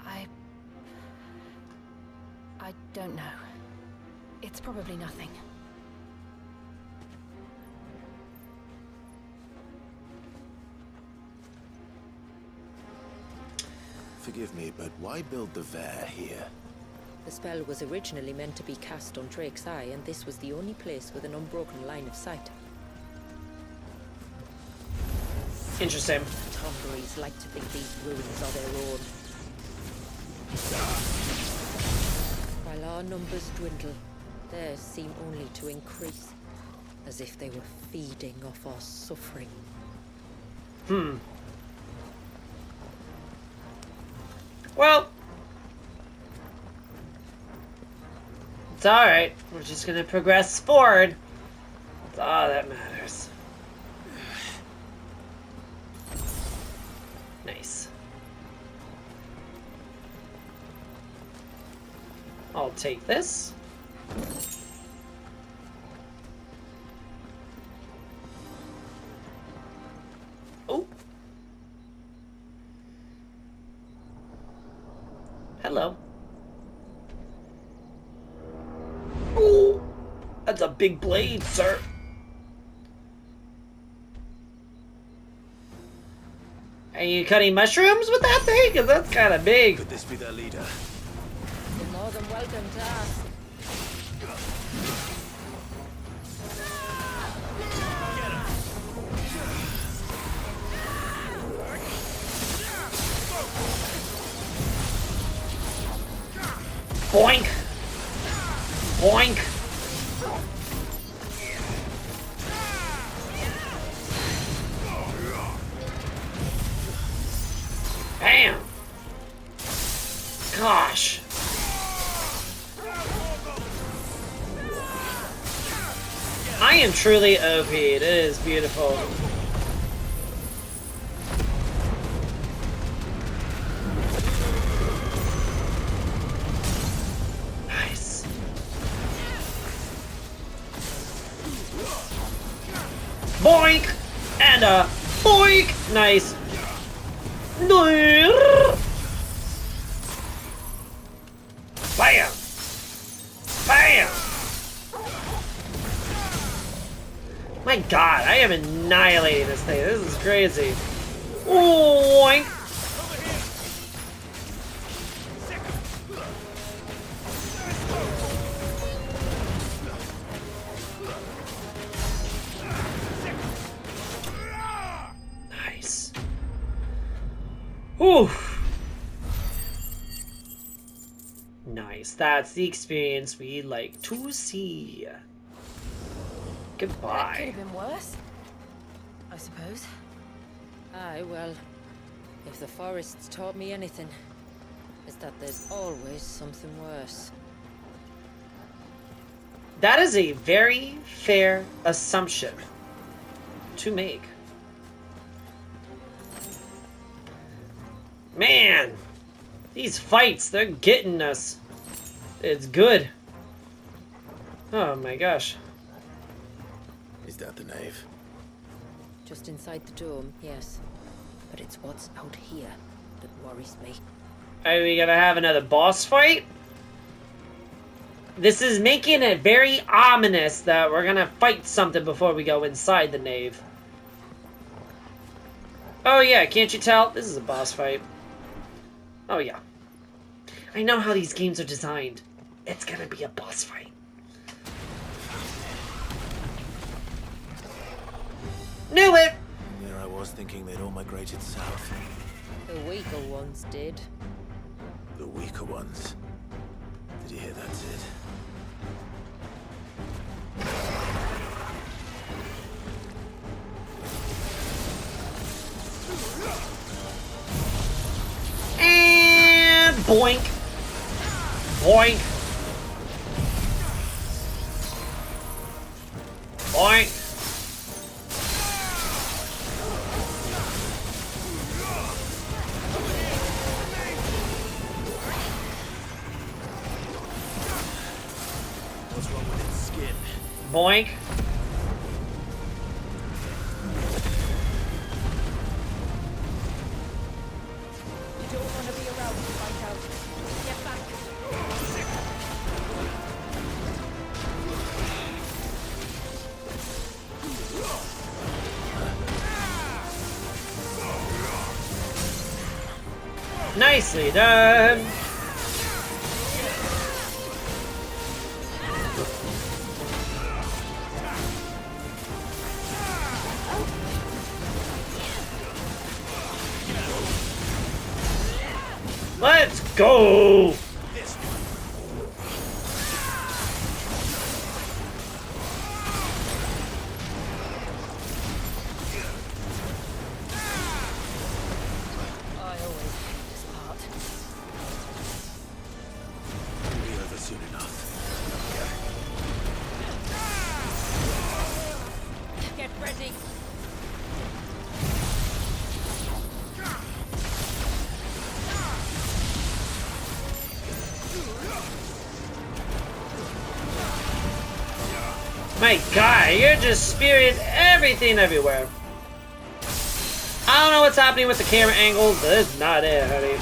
I don't know. It's probably nothing. Forgive me, but why build the Vare here? The spell was originally meant to be cast on Drake's Eye, and this was the only place with an unbroken line of sight. Interesting. Tomberries like to think these ruins are their own. While our numbers dwindle, theirs seem only to increase, as if they were feeding off our suffering. Well, It's alright. We're just gonna progress forward. That's all that matters. Nice. I'll take this. Oh. Hello. Oh, that's a big blade, sir. Are you cutting mushrooms with that thing? 'Cause that's kind of big. Could this be their leader? You're more than welcome to ask. Boink. Boink. Bam. Gosh. I am truly OP. It is beautiful. Nice. Boink! And a boink! Nice. Bam! Bam! My god, I am annihilating this thing. This is crazy. Oink! Nice. Whew. Nice. That's the experience we like to see. That could Goodbye. have been worse, I suppose. Aye, well, if the forest's taught me anything, it's that there's always something worse. That is a very fair assumption to make. Man, these fights, they're getting us. It's good. Oh my gosh. Is that the nave? Just inside the dome, yes. But it's what's out here that worries me. Are we gonna have another boss fight? This is making it very ominous that we're gonna fight something before we go inside the nave. Oh yeah, can't you tell? This is a boss fight. Oh yeah. I know how these games are designed. It's gonna be a boss fight. Knew it! There I was thinking they'd all migrated south. The weaker ones did. The weaker ones. Did you hear that, Sid? And boink. Boink. Boink. What's wrong with its skin? Boink. You don't want to be around to find out. Get back. Nicely done. Let's go. I always hate this part. It'll be over soon enough. Ready. My God, you're just spearing everything everywhere. I don't know what's happening with the camera angles, but it's not it, honey.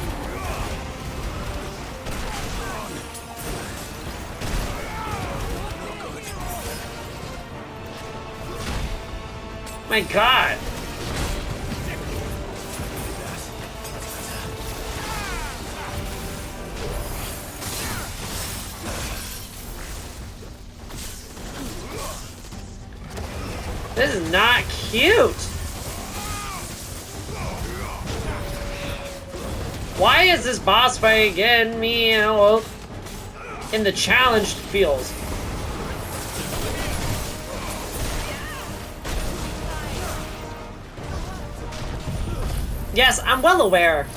My God. This is not cute. Why is this boss fight getting me, you know, in the challenged feels? Yes, I'm well aware.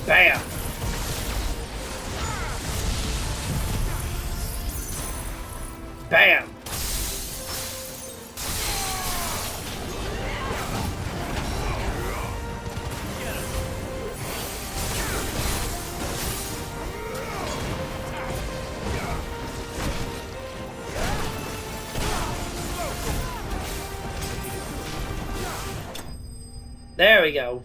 Bam. Bam. There we go.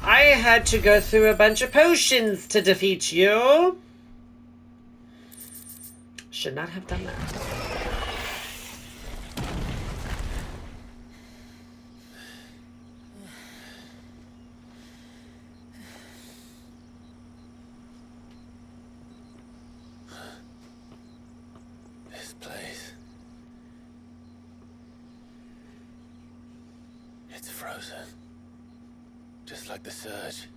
I had to go through a bunch of potions to defeat you. Should not have done that. This place. It's frozen. Just like the surge.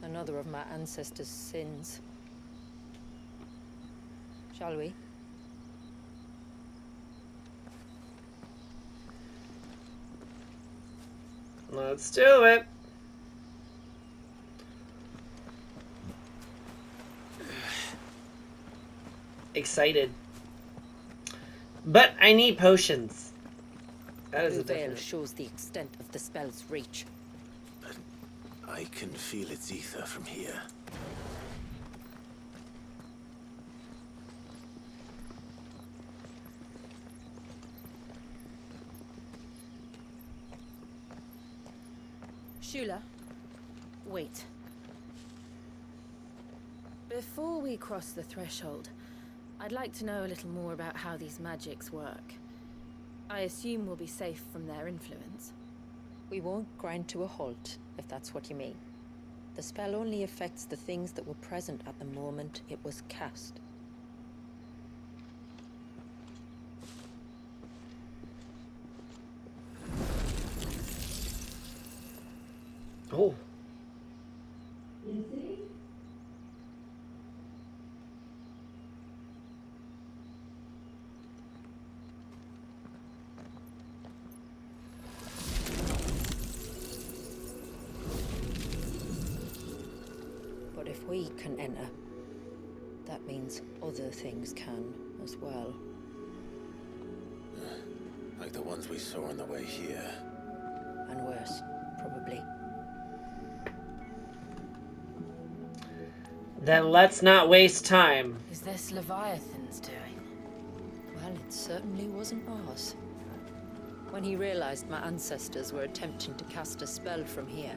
Another of my ancestors' sins. Shall we? Let's do it. Excited. But I need potions. That is a The veil difference. shows the extent of the spell's reach. But I can feel its ether from here. Shula, wait. Before we cross the threshold, I'd like to know a little more about how these magics work. I assume we'll be safe from their influence. We won't grind to a halt, if that's what you mean. The spell only affects the things that were present at the moment it was cast. Oh. But if we can enter, that means other things can as well. Like the ones we saw on the way here. And worse, probably. Then let's not waste time. Is this Leviathan's doing? Well, it certainly wasn't ours. When he realized my ancestors were attempting to cast a spell from here,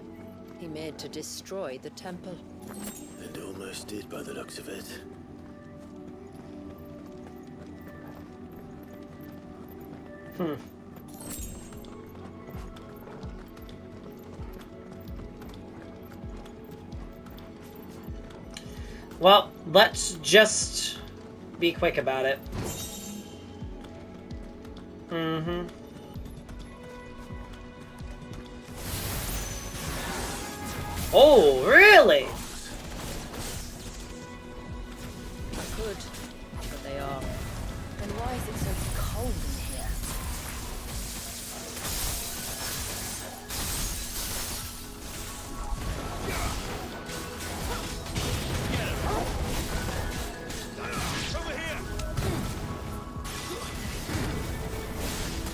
he made to destroy the temple. And almost did by the looks of it. Well, let's just be quick about it. Mm-hmm. Oh, really? I could, but they are. Then why is it so cold in here?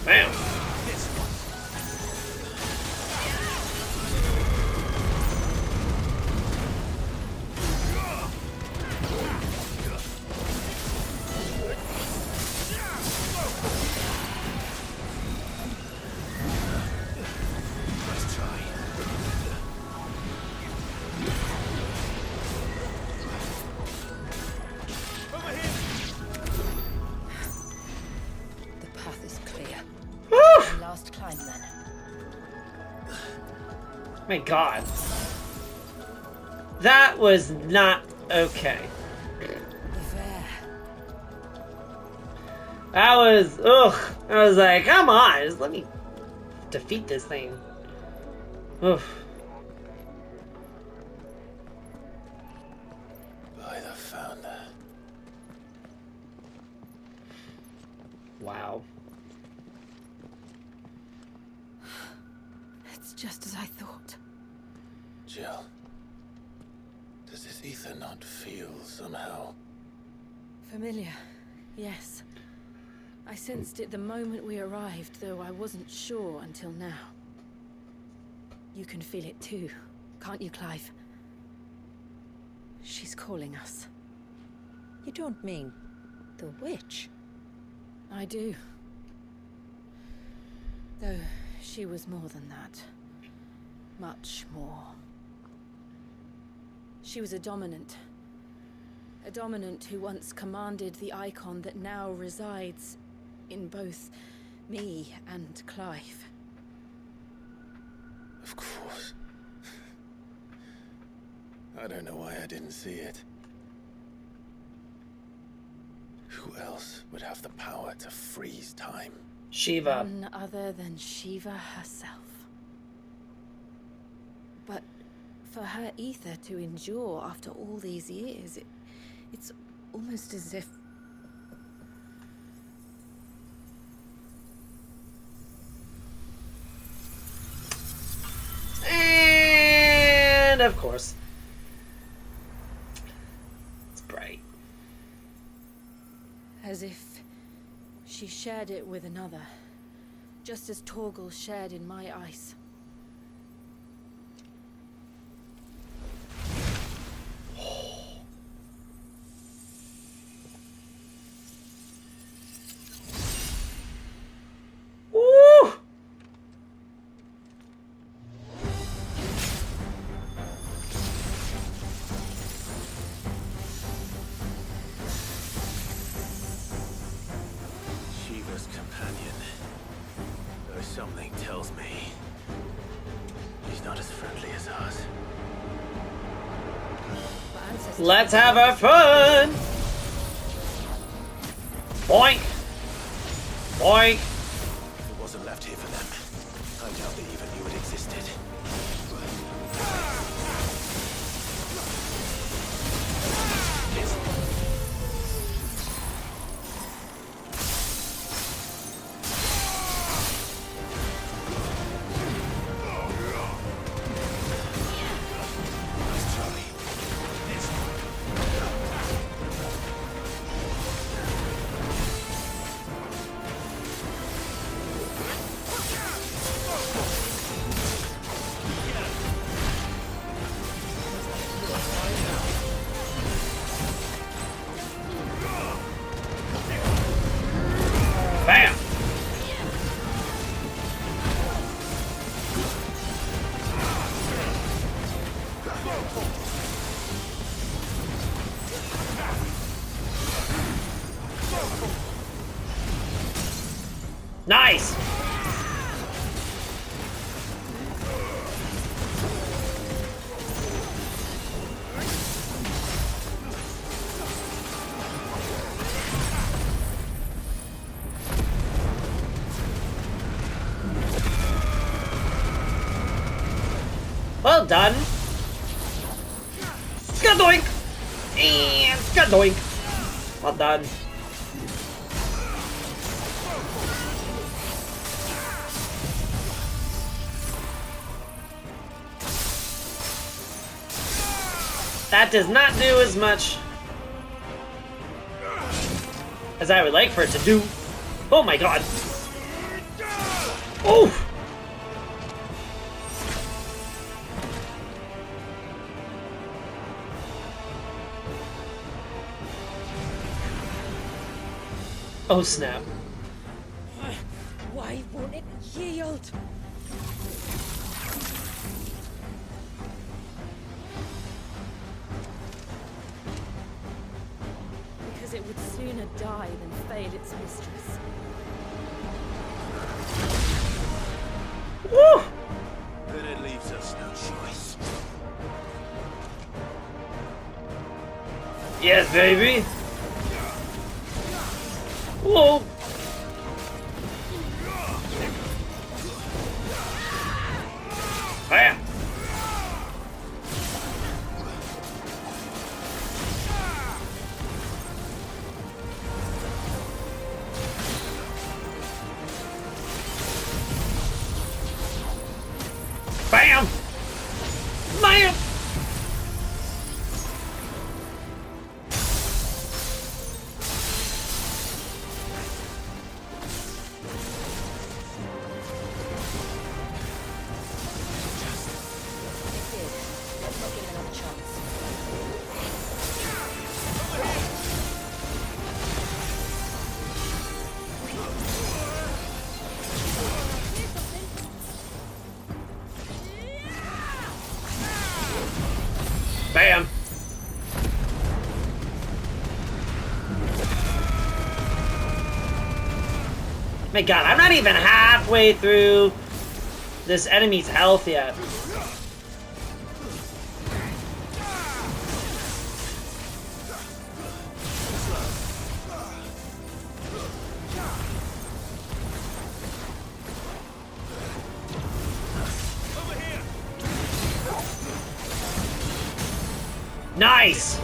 Bam. The path is clear. One last climb then. My God. That was not okay. There. That was, ugh. I was like, come on, just let me defeat this thing. Oof. By the founder. Wow. It's just as I thought. Jill, does this ether not feel somehow? Familiar, yes. I sensed it the moment we arrived, though I wasn't sure until now. You can feel it too, can't you, Clive? She's calling us. You don't mean the witch? I do. Though she was more than that. Much more. She was a dominant. A dominant who once commanded the icon that now resides in both me and Clive. Of course. I don't know why I didn't see it. Who else would have the power to freeze time? Shiva. None other than Shiva herself. But for her ether to endure after all these years, it's almost as if... And of course. It's bright. as if she shared it with another, just as Torgal shared in my ice. Something tells me he's not as friendly as us. Let's have our fun! Boink! Boink! If it wasn't left here for them, I doubt they even knew it existed. Bam! Nice! Well done. Skadoink! And skadoink! Well done. That does not do as much as I would like for it to do. Oh my god. Oof! Oh snap. Why won't it yield? Because it would sooner die than fail its mistress. Woo! Then it leaves us no choice. Yes, baby. Whoa. Bam. Bam! Bam! Bam! My god, I'm not even halfway through this enemy's health yet. Nice!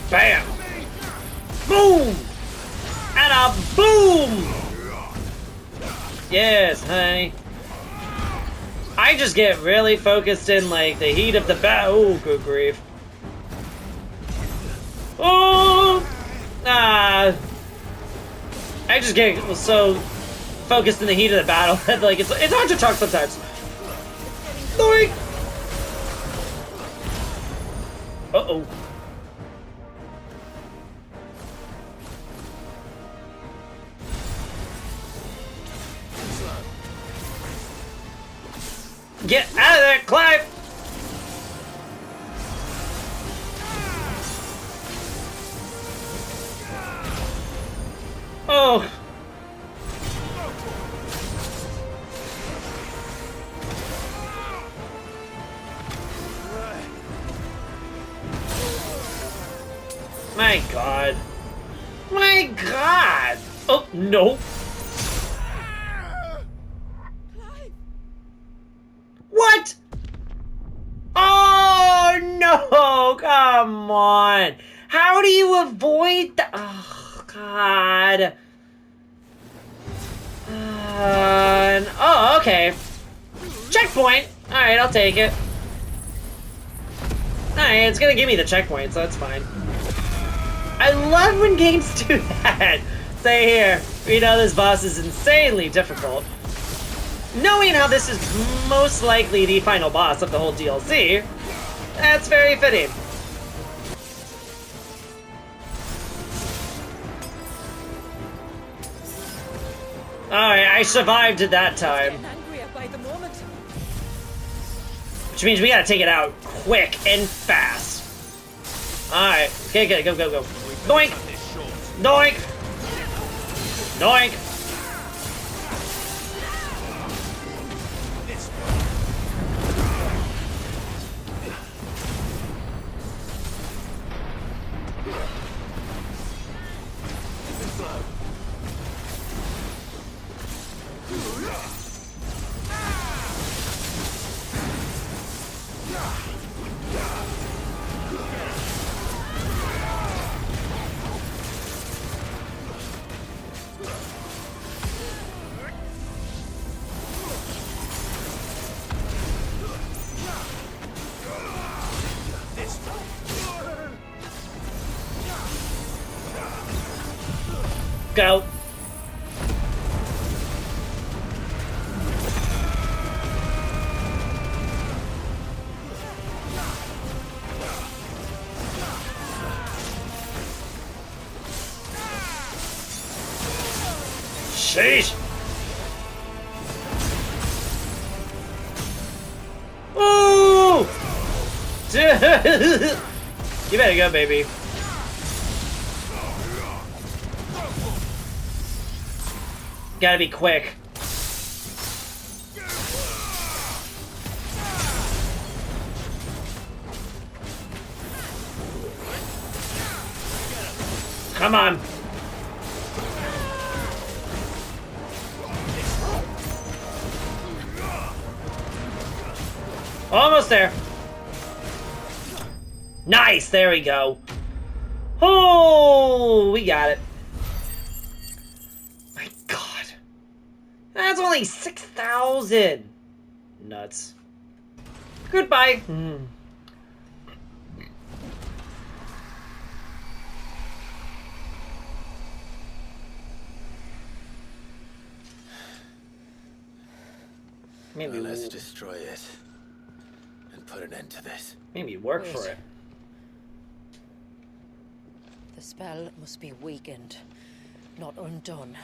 Bam! Boom! And a boom! Yes, honey. I just get really focused in, like, the heat of the battle. Oh, good grief. Oh! Ah. I just get so focused in the heat of the battle that, like, it's hard to talk sometimes. Doink! Uh-oh. Get out of there, Clive! Oh. My god. My god! Oh, no. What? Oh, no! Come on! How do you avoid that? Oh, God. Oh, okay. Checkpoint! Alright, I'll take it. Alright, it's gonna give me the checkpoint, so that's fine. I love when games do that! Say here, we know this boss is insanely difficult. Knowing how this is most likely the final boss of the whole DLC, that's very fitting. Alright, I survived at that time. Which means we gotta take it out quick and fast. Alright, okay, go. Doink! Doink! Doink! Go. Sheesh. Ooh! You better go, baby. Gotta be quick. Come on. Almost there. Nice, there we go. Oh, we got it. My God. That's only 6,000. Nuts. Goodbye. Maybe let's destroy it and put an end to this. Maybe work for it. The spell must be weakened, not undone.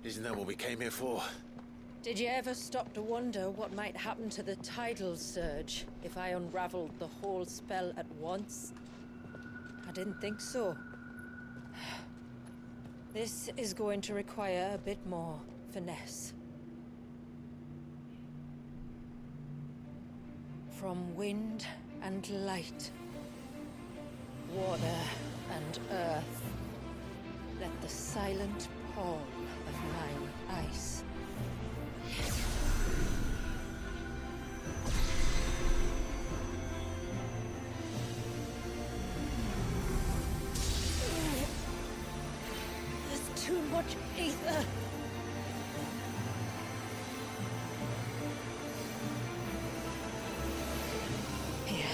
Isn't that what we came here for? Did you ever stop to wonder what might happen to the tidal surge if I unraveled the whole spell at once? I didn't think so. This is going to require a bit more finesse. From wind and light, water and earth, let the silent pall of mine ice. There's too much ether. Here.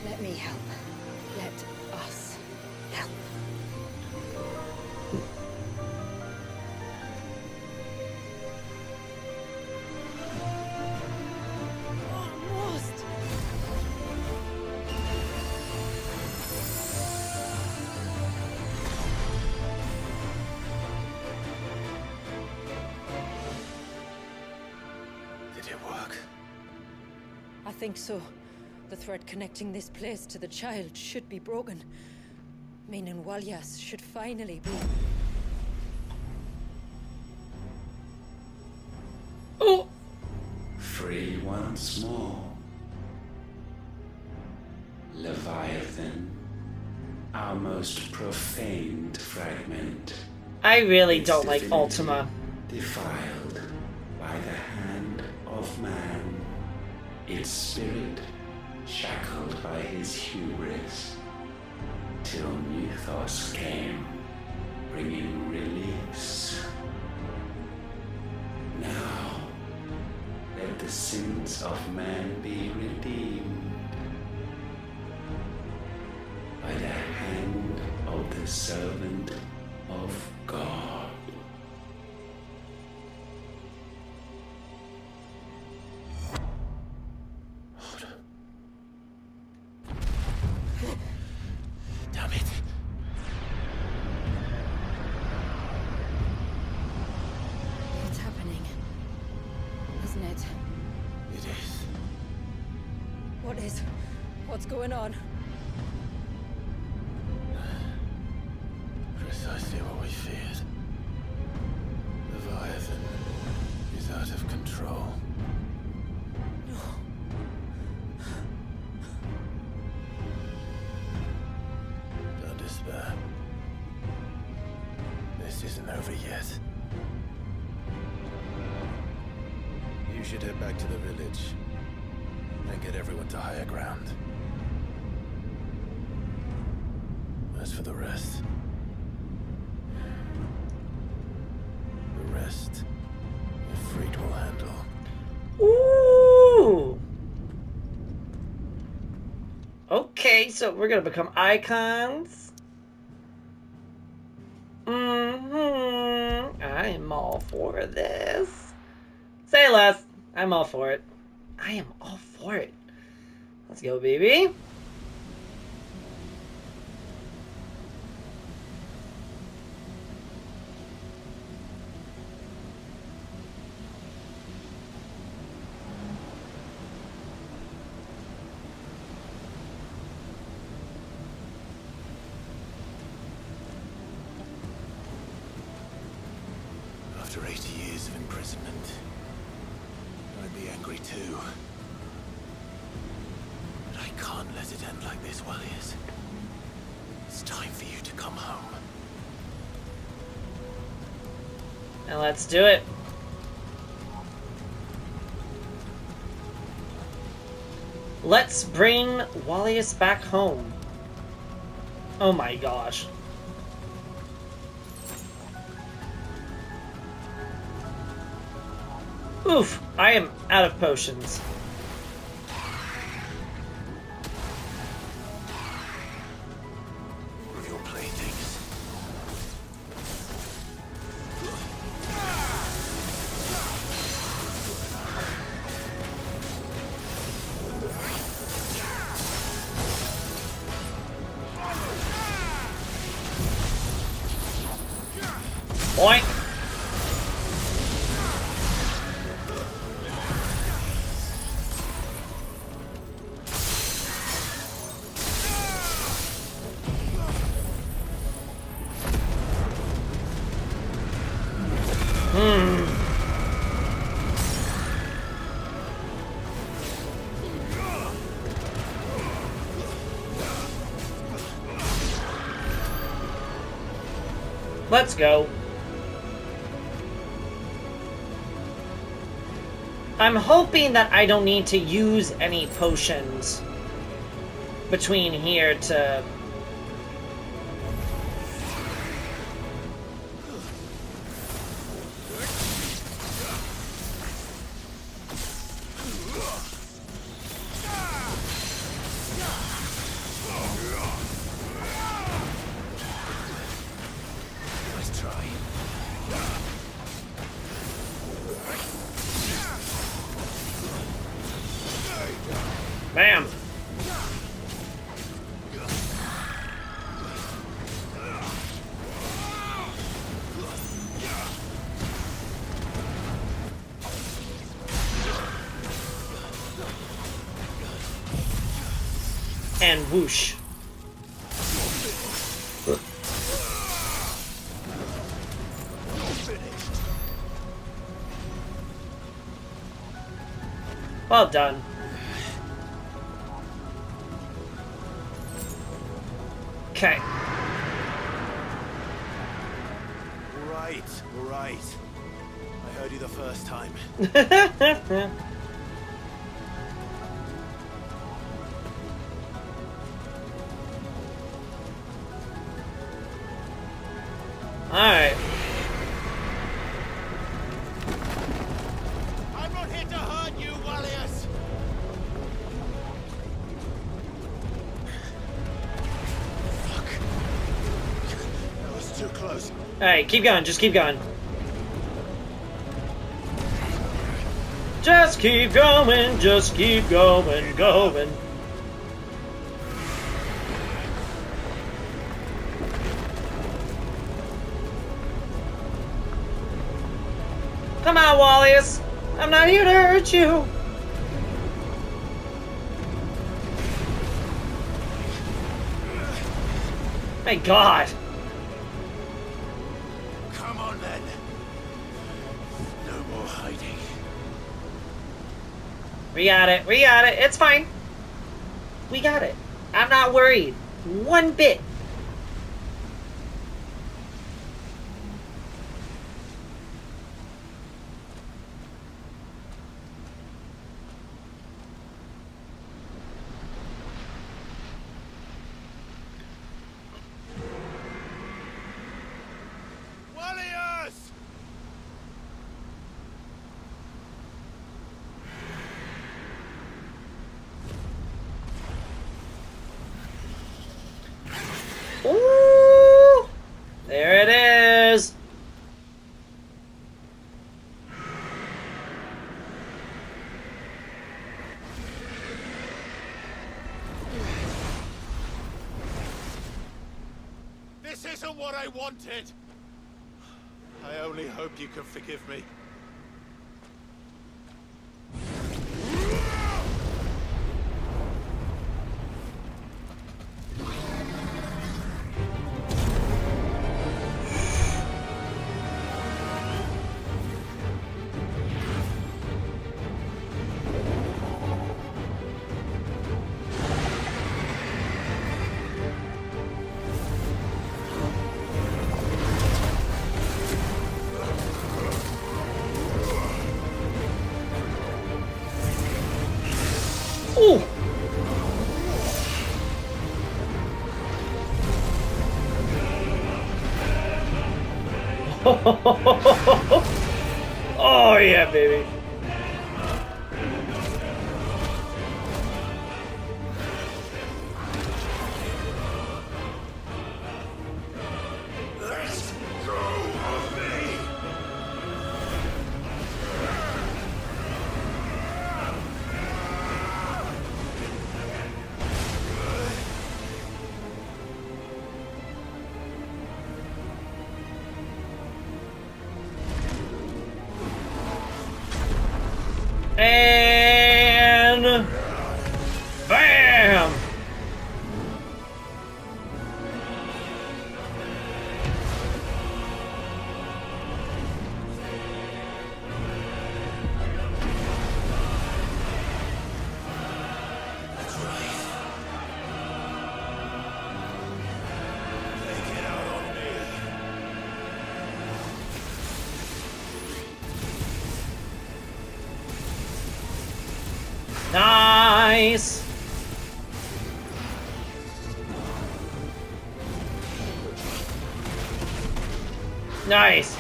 Let me help. Let us help. Almost. Did it work? I think so. The thread connecting this place to the child should be broken. Meaning Walyas should finally be... Oh! Free once more. Leviathan, our most profaned fragment. I really Its don't like divinity Ultima. Defiled by the hand of man. Its spirit shackled by his hubris. Till Mythos came, bringing release. Now, let the sins of man be redeemed by the hand of the servant of God. Damn it. It's happening, isn't it? It is. What is? What's going on? You should head back to the village and get everyone to higher ground. As for the rest, Ifrit will handle. Ooh! Okay, so we're gonna become icons. I am all for this. Say less. I'm all for it. I am all for it. Let's go, baby. After 80 years of imprisonment, I'd be angry too. But I can't let it end like this, Warriors. It's time for you to come home. Now let's do it. Let's bring Wallius back home. Oh my gosh. Oof, I am out of potions. Your playthings. Boink. Let's go. I'm hoping that I don't need to use any potions between here to... Nice try. Bam! And whoosh. Well done. Okay. Right. I heard you the first time. Alright. I'm not here to hurt you, Warriors! That was too close. Alright, keep going, just keep going. Just keep going, going. Come on, Wallius. I'm not here to hurt you. My God. Come on then. No more hiding. We got it. It's fine. We got it. I'm not worried. One bit. what I wanted. I only hope you can forgive me. Ooh. Oh yeah, baby. Let's go of me. And bam! That's right. Take it out on me. Nice! Nice!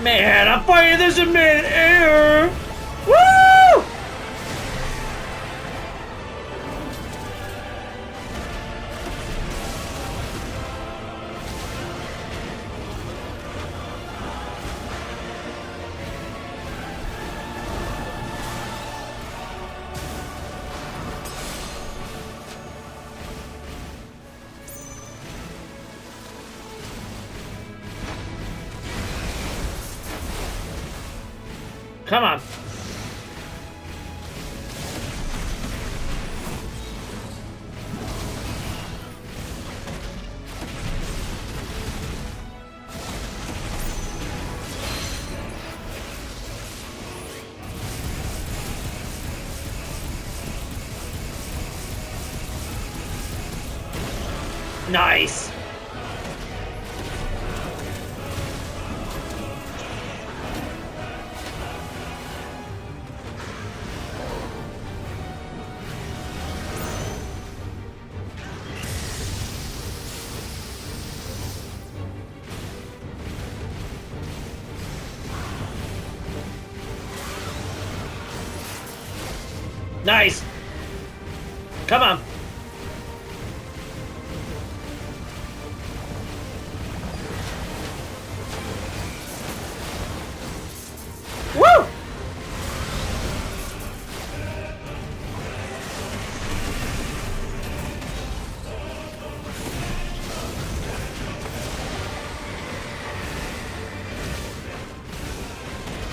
Man, I'm fighting this in mid-air! Woo! Come on. Nice. Nice. Come on. Woo!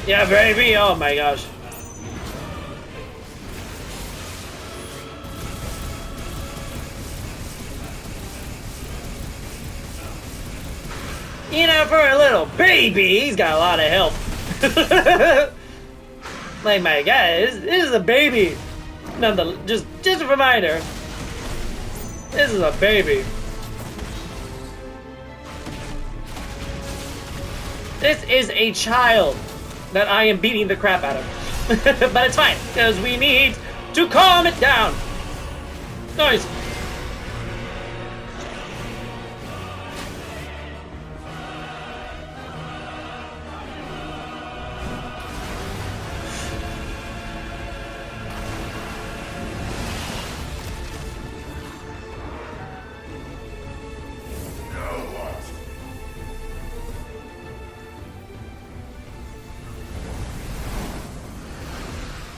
Yeah, baby. Oh my gosh. You know, for a little baby, he's got a lot of help. Like, my God, this is a baby. Just a reminder. This is a baby. This is a child that I am beating the crap out of. But it's fine, because we need to calm it down. Nice.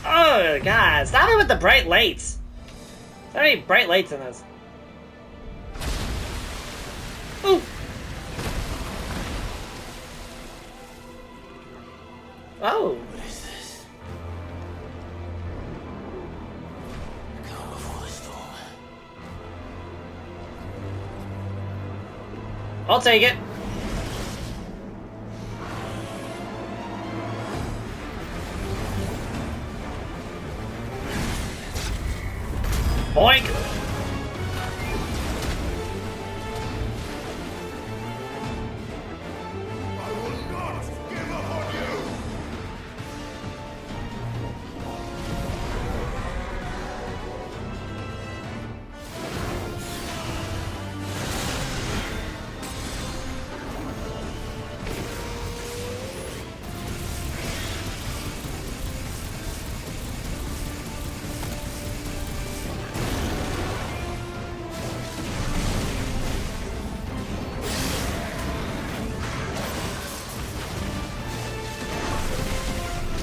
Oh god, stop it with the bright lights. So many bright lights in this. Ooh. Oh. What is this? Calm before the storm. I'll take it. Boink. I will not give up on you!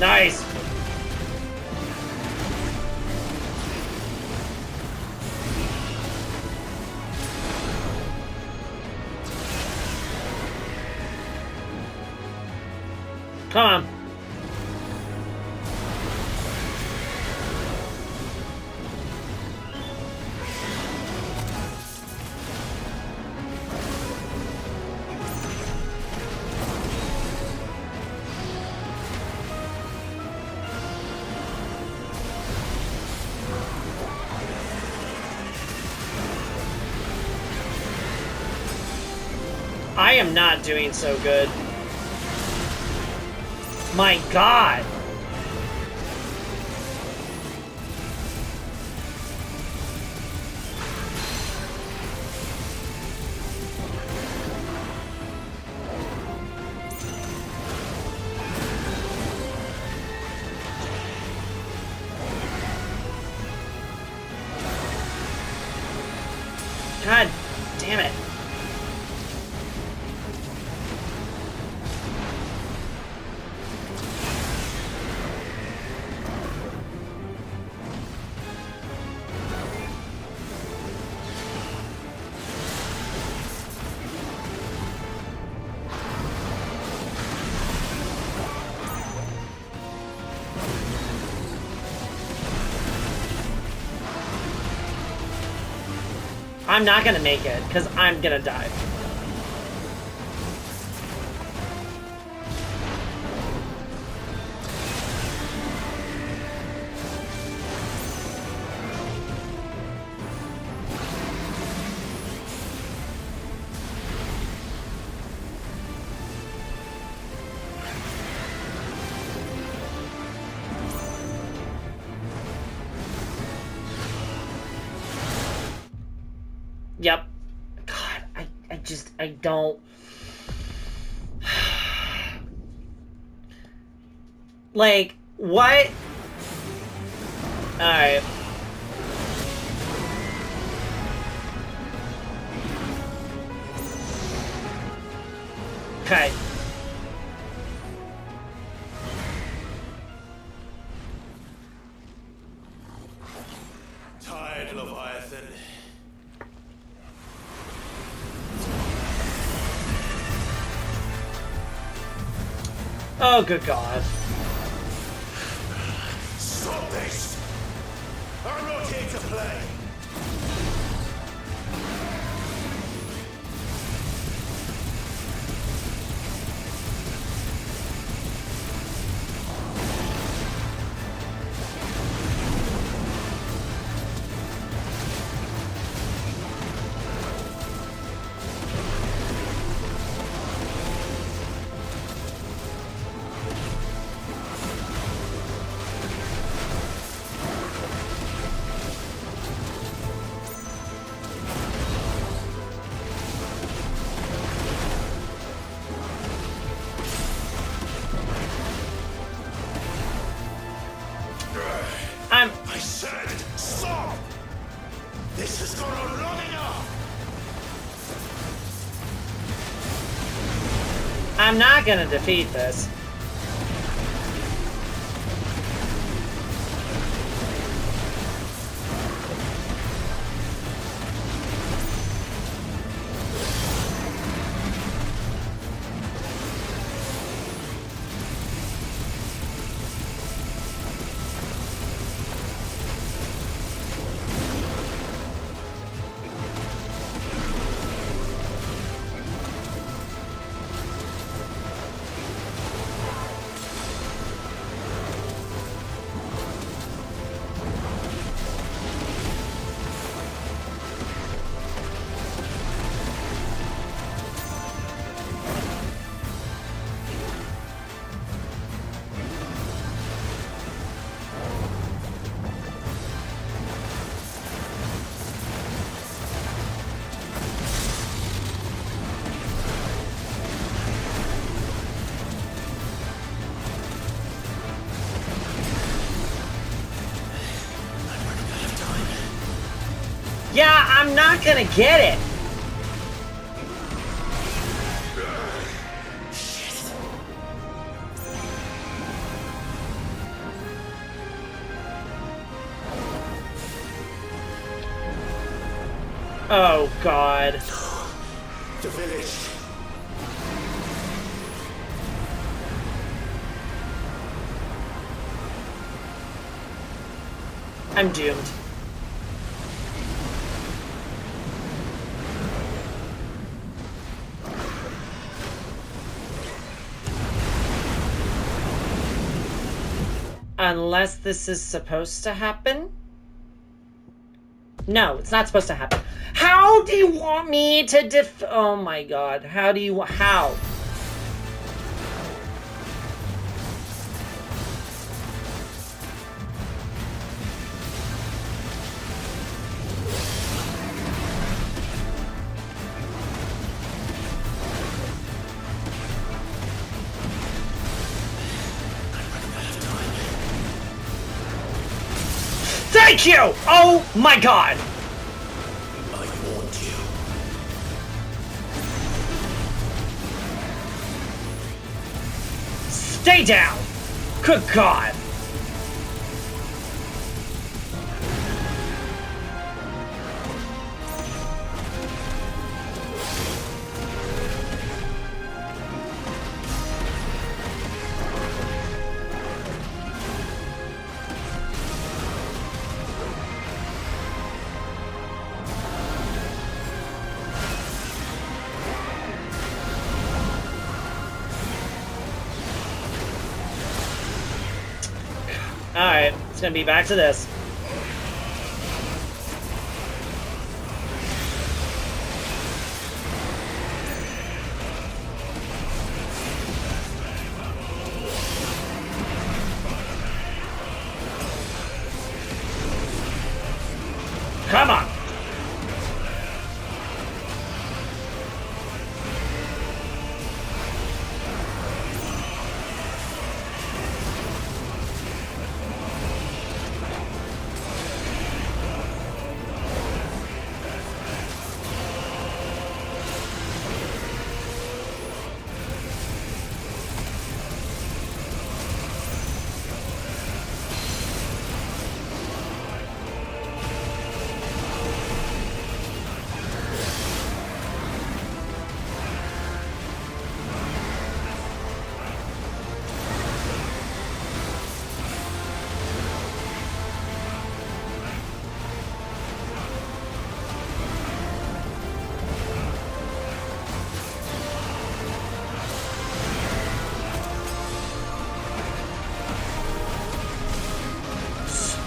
Nice. Come on. I am not doing so good. My God. God damn it. I'm not gonna make it, because I'm gonna die. Yep. God, I don't... Like, what? Alright. Okay. Tired, Leviathan. Oh, good God. Stop this! I'm not here to play! I said stop! This has gone on long enough! I'm not gonna defeat this. I'm not gonna get it. Oh, God. The village. I'm doomed. Unless this is supposed to happen? No, it's not supposed to happen. How do you want me to oh my God. How do you... How? Thank you! Oh my God! I warned you. Stay down! Good God! Alright, it's gonna be back to this. Come on!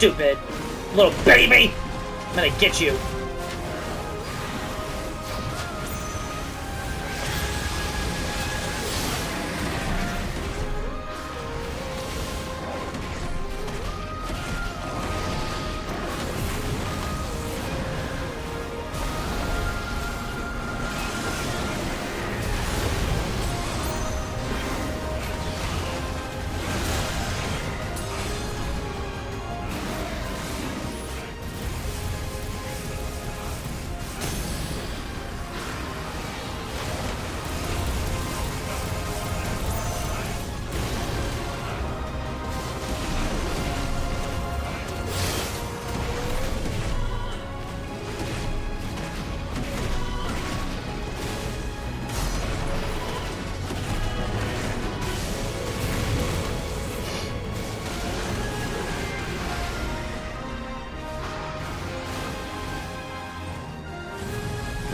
Stupid little baby! I'm gonna get you.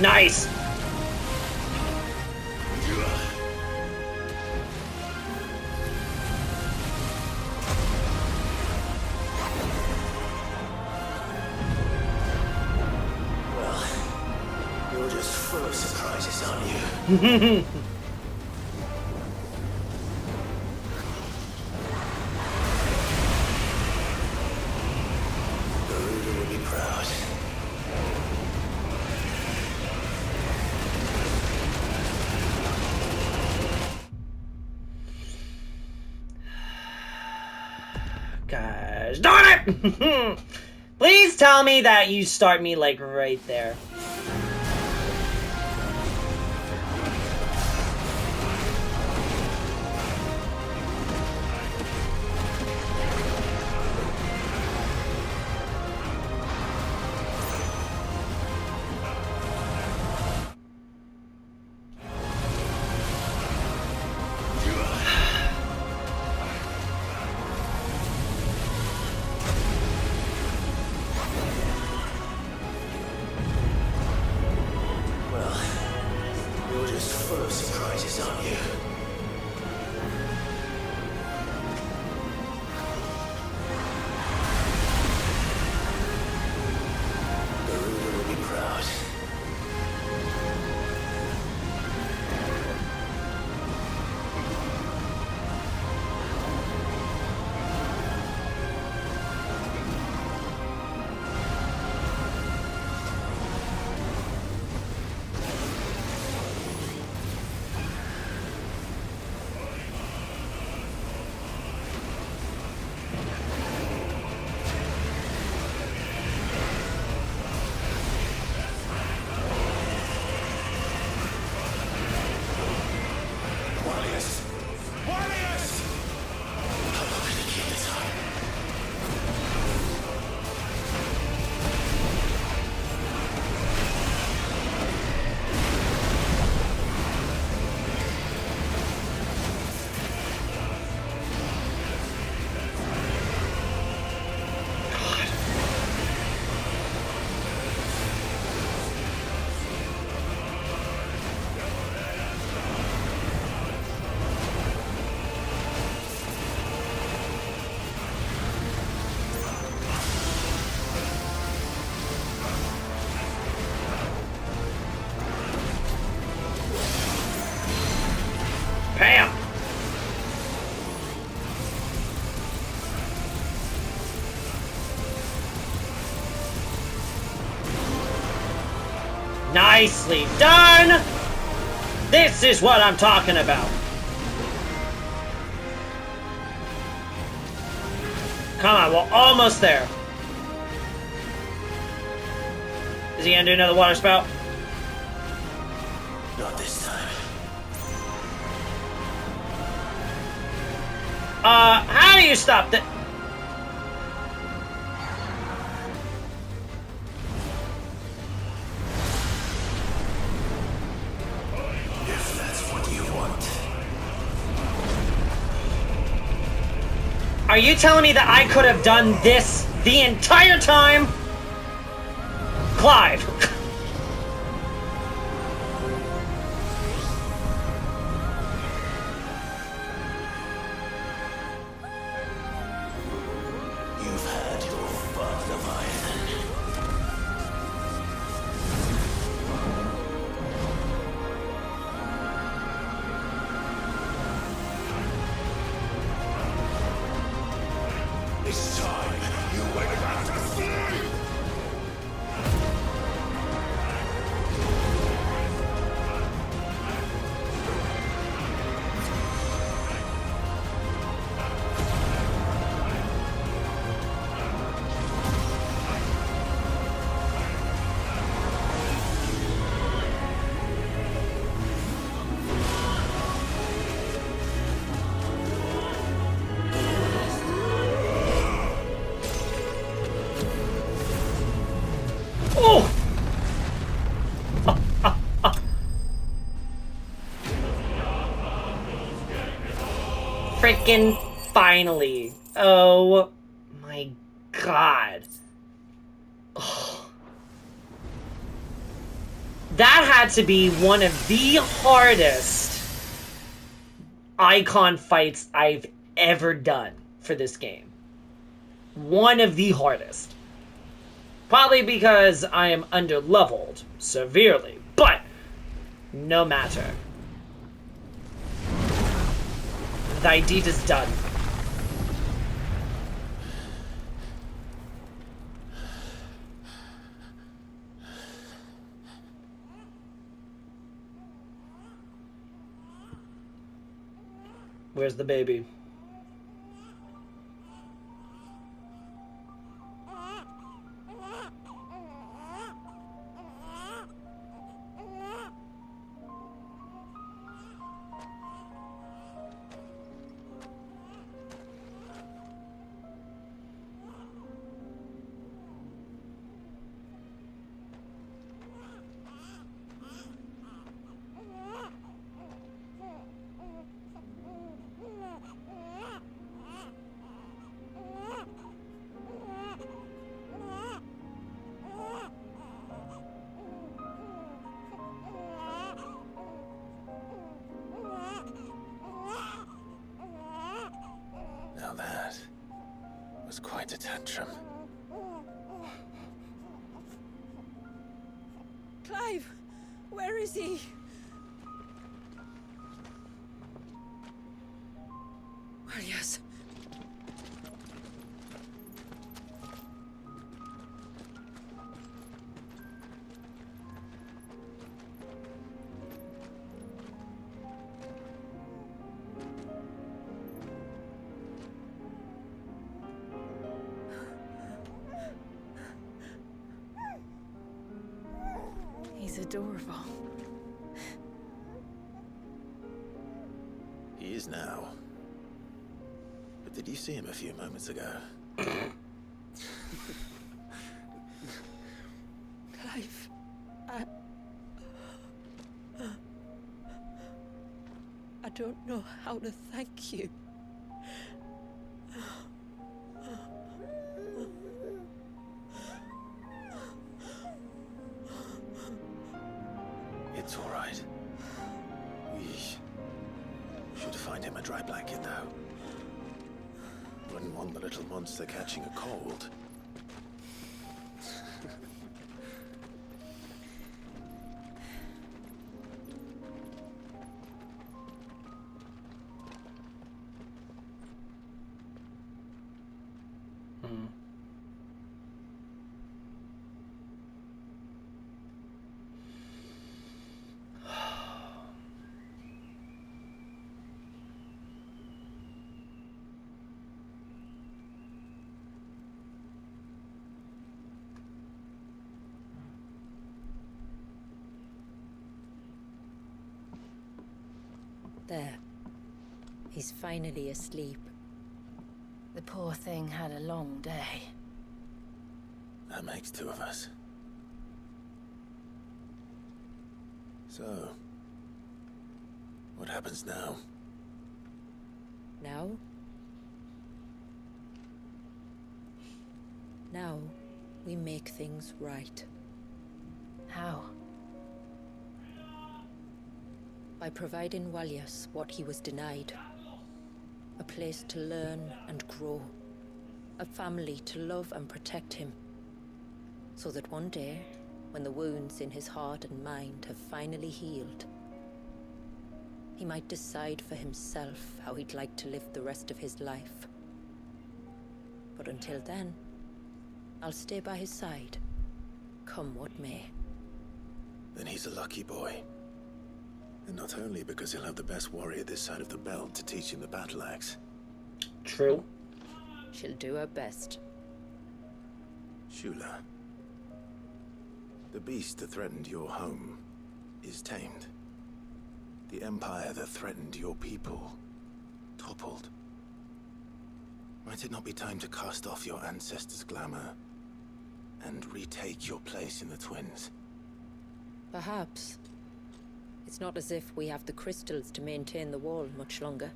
Nice! Well, you're just full of surprises, aren't you? Garuda will be proud. Gosh darn it! Please tell me that you start me, like, right there. You're just full of surprises, aren't you? Garuda will be proud. Bam! Nicely done! This is what I'm talking about. Come on, we're almost there. Is he gonna do another water spout? Not this time. How do you stop that? If that's what you want. Are you telling me that I could have done this the entire time? Clive. You've had your fun, Leviathan. It's time you went back to sleep! Oh! Freaking finally. Oh my god. Oh. That had to be one of the hardest icon fights I've ever done for this game. One of the hardest. Probably because I am under-leveled severely, but no matter. Thy deed is done. Where's the baby? was quite a tantrum. Clive! Where is he? Well, yes. He's adorable. He is now. But did you see him a few moments ago? Clive, I don't know how to thank you. It's all right. We should find him a dry blanket, though. Wouldn't want the little monster catching a cold. There. He's finally asleep. The poor thing had a long day. That makes two of us. So, what happens now? Now? Now, we make things right. How? By providing Walyas what he was denied. A place to learn and grow. A family to love and protect him. So that one day, when the wounds in his heart and mind have finally healed, he might decide for himself how he'd like to live the rest of his life. But until then, I'll stay by his side, come what may. Then he's a lucky boy. And not only because he'll have the best warrior this side of the belt to teach him the battle axe. True. She'll do her best. Shula. The beast that threatened your home is tamed. The empire that threatened your people toppled. Might it not be time to cast off your ancestors' glamour and retake your place in the Twins? Perhaps. It's not as if we have the crystals to maintain the wall much longer.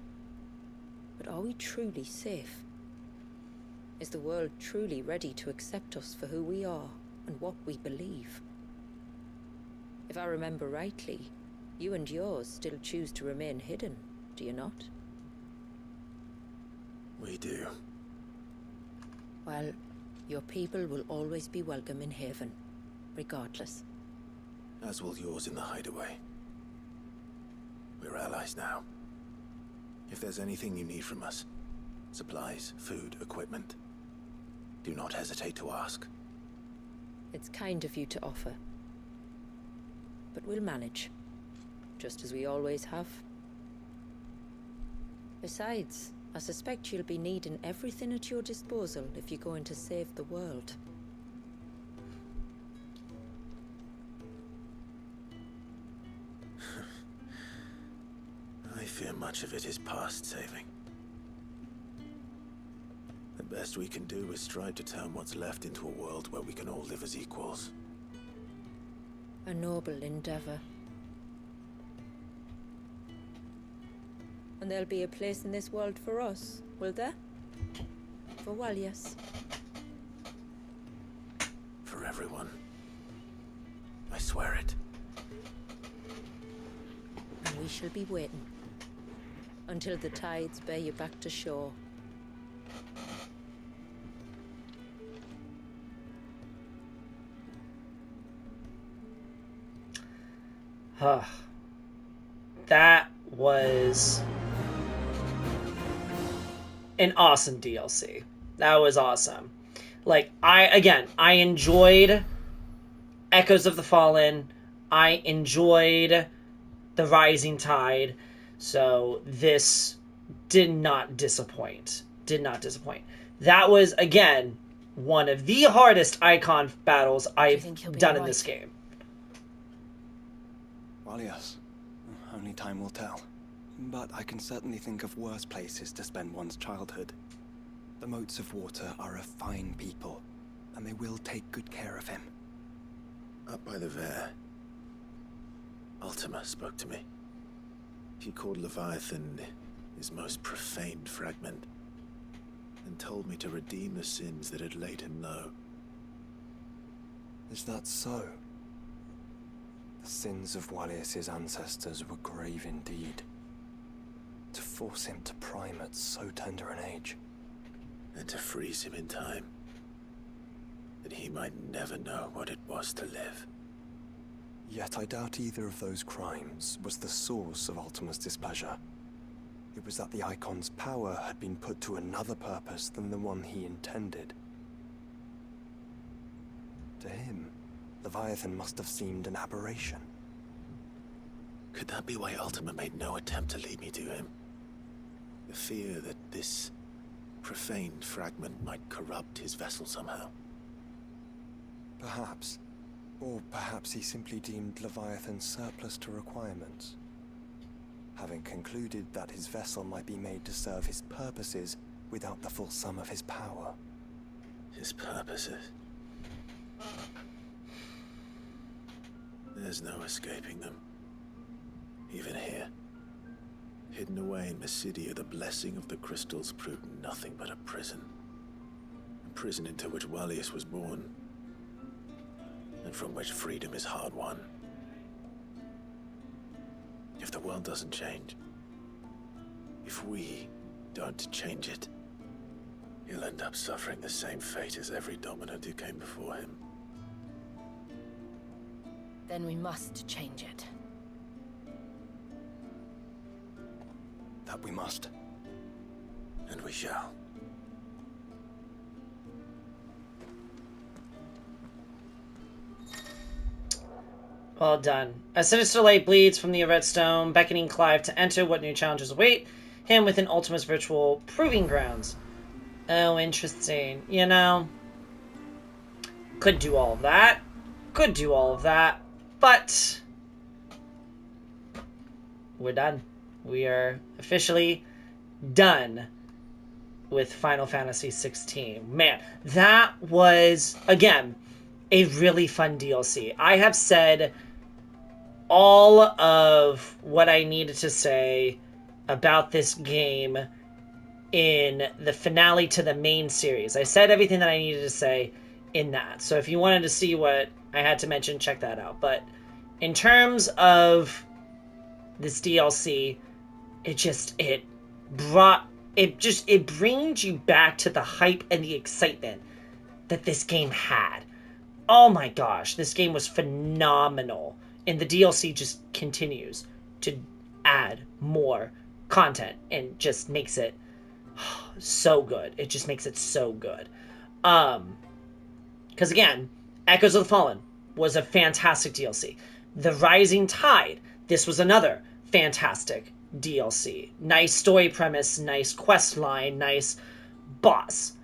But are we truly safe? Is the world truly ready to accept us for who we are and what we believe? If I remember rightly, you and yours still choose to remain hidden, do you not? We do. Well, your people will always be welcome in Haven, regardless. As will yours in the hideaway. We're allies now. If there's anything you need from us, supplies, food, equipment, do not hesitate to ask. It's kind of you to offer. But we'll manage, just as we always have. Besides, I suspect you'll be needing everything at your disposal if you're going to save the world. I fear much of it is past saving. The best we can do is strive to turn what's left into a world where we can all live as equals. A noble endeavor. And there'll be a place in this world for us, will there? For Walyas. For everyone. I swear it. And we shall be waiting. Until the tides bear you back to shore. That was an awesome DLC. That was awesome. Like, I enjoyed Echoes of the Fallen. I enjoyed the Rising Tide. So this did not disappoint. That was, again, one of the hardest icon battles I've done in this game. Well, yes. Only time will tell. But I can certainly think of worse places to spend one's childhood. The Moats of Water are a fine people, and they will take good care of him. Up by the Ver, Ultima spoke to me. He called Leviathan his most profaned fragment, and told me to redeem the sins that had laid him low. Is that so? The sins of Wallius's ancestors were grave indeed. To force him to prime at so tender an age. And to freeze him in time, that he might never know what it was to live. Yet I doubt either of those crimes was the source of Ultima's displeasure. It was that the Icon's power had been put to another purpose than the one he intended. To him, Leviathan must have seemed an aberration. Could that be why Ultima made no attempt to lead me to him? The fear that this profaned fragment might corrupt his vessel somehow. Perhaps. Or perhaps he simply deemed Leviathan surplus to requirements. Having concluded that his vessel might be made to serve his purposes without the full sum of his power. His purposes? There's no escaping them. Even here. Hidden away in Mysidia, the blessing of the crystals proved nothing but a prison. A prison into which Wallius was born, and from which freedom is hard won. If the world doesn't change, if we don't change it, he'll end up suffering the same fate as every dominant who came before him. Then we must change it. That we must. And we shall. Well done. A sinister light bleeds from the redstone, beckoning Clive to enter what new challenges await him within Ultima's virtual proving grounds. Oh, interesting. You know, could do all of that. But we're done. We are officially done with Final Fantasy XVI. Man, that was, again, a really fun DLC. I have said all of what I needed to say about this game in the finale to the main series. I said everything that I needed to say in that. So if you wanted to see what I had to mention, check that out. But in terms of this DLC, it brings you back to the hype and the excitement that this game had. Oh my gosh, this game was phenomenal. And the DLC just continues to add more content and just makes it so good. It just makes it so good. Because again, Echoes of the Fallen was a fantastic DLC. The Rising Tide, this was another fantastic DLC. Nice story premise, nice quest line, nice boss.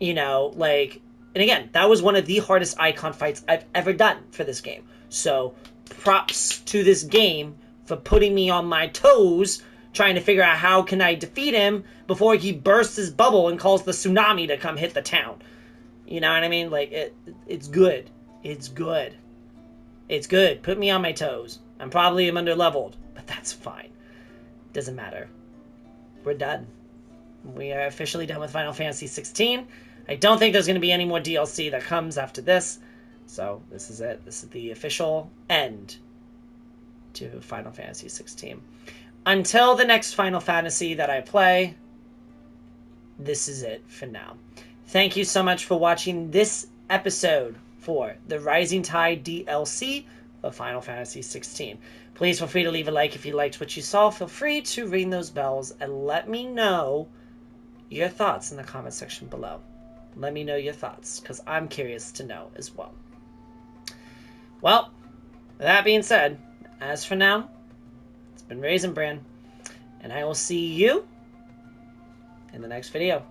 You know, like, and again, that was one of the hardest icon fights I've ever done for this game. So, props to this game for putting me on my toes, trying to figure out how can I defeat him before he bursts his bubble and calls the tsunami to come hit the town. You know what I mean? Like, it's good. It's good. It's good. Put me on my toes. I'm probably under-leveled, but that's fine. Doesn't matter. We're done. We are officially done with Final Fantasy XVI. I don't think there's going to be any more DLC that comes after this. So, this is it. This is the official end to Final Fantasy XVI. Until the next Final Fantasy that I play, this is it for now. Thank you so much for watching this episode for the Rising Tide DLC of Final Fantasy XVI. Please feel free to leave a like if you liked what you saw. Feel free to ring those bells and let me know your thoughts in the comment section below. Let me know your thoughts, because I'm curious to know as well. Well, with that being said, as for now, it's been RaisinBran, and I will see you in the next video.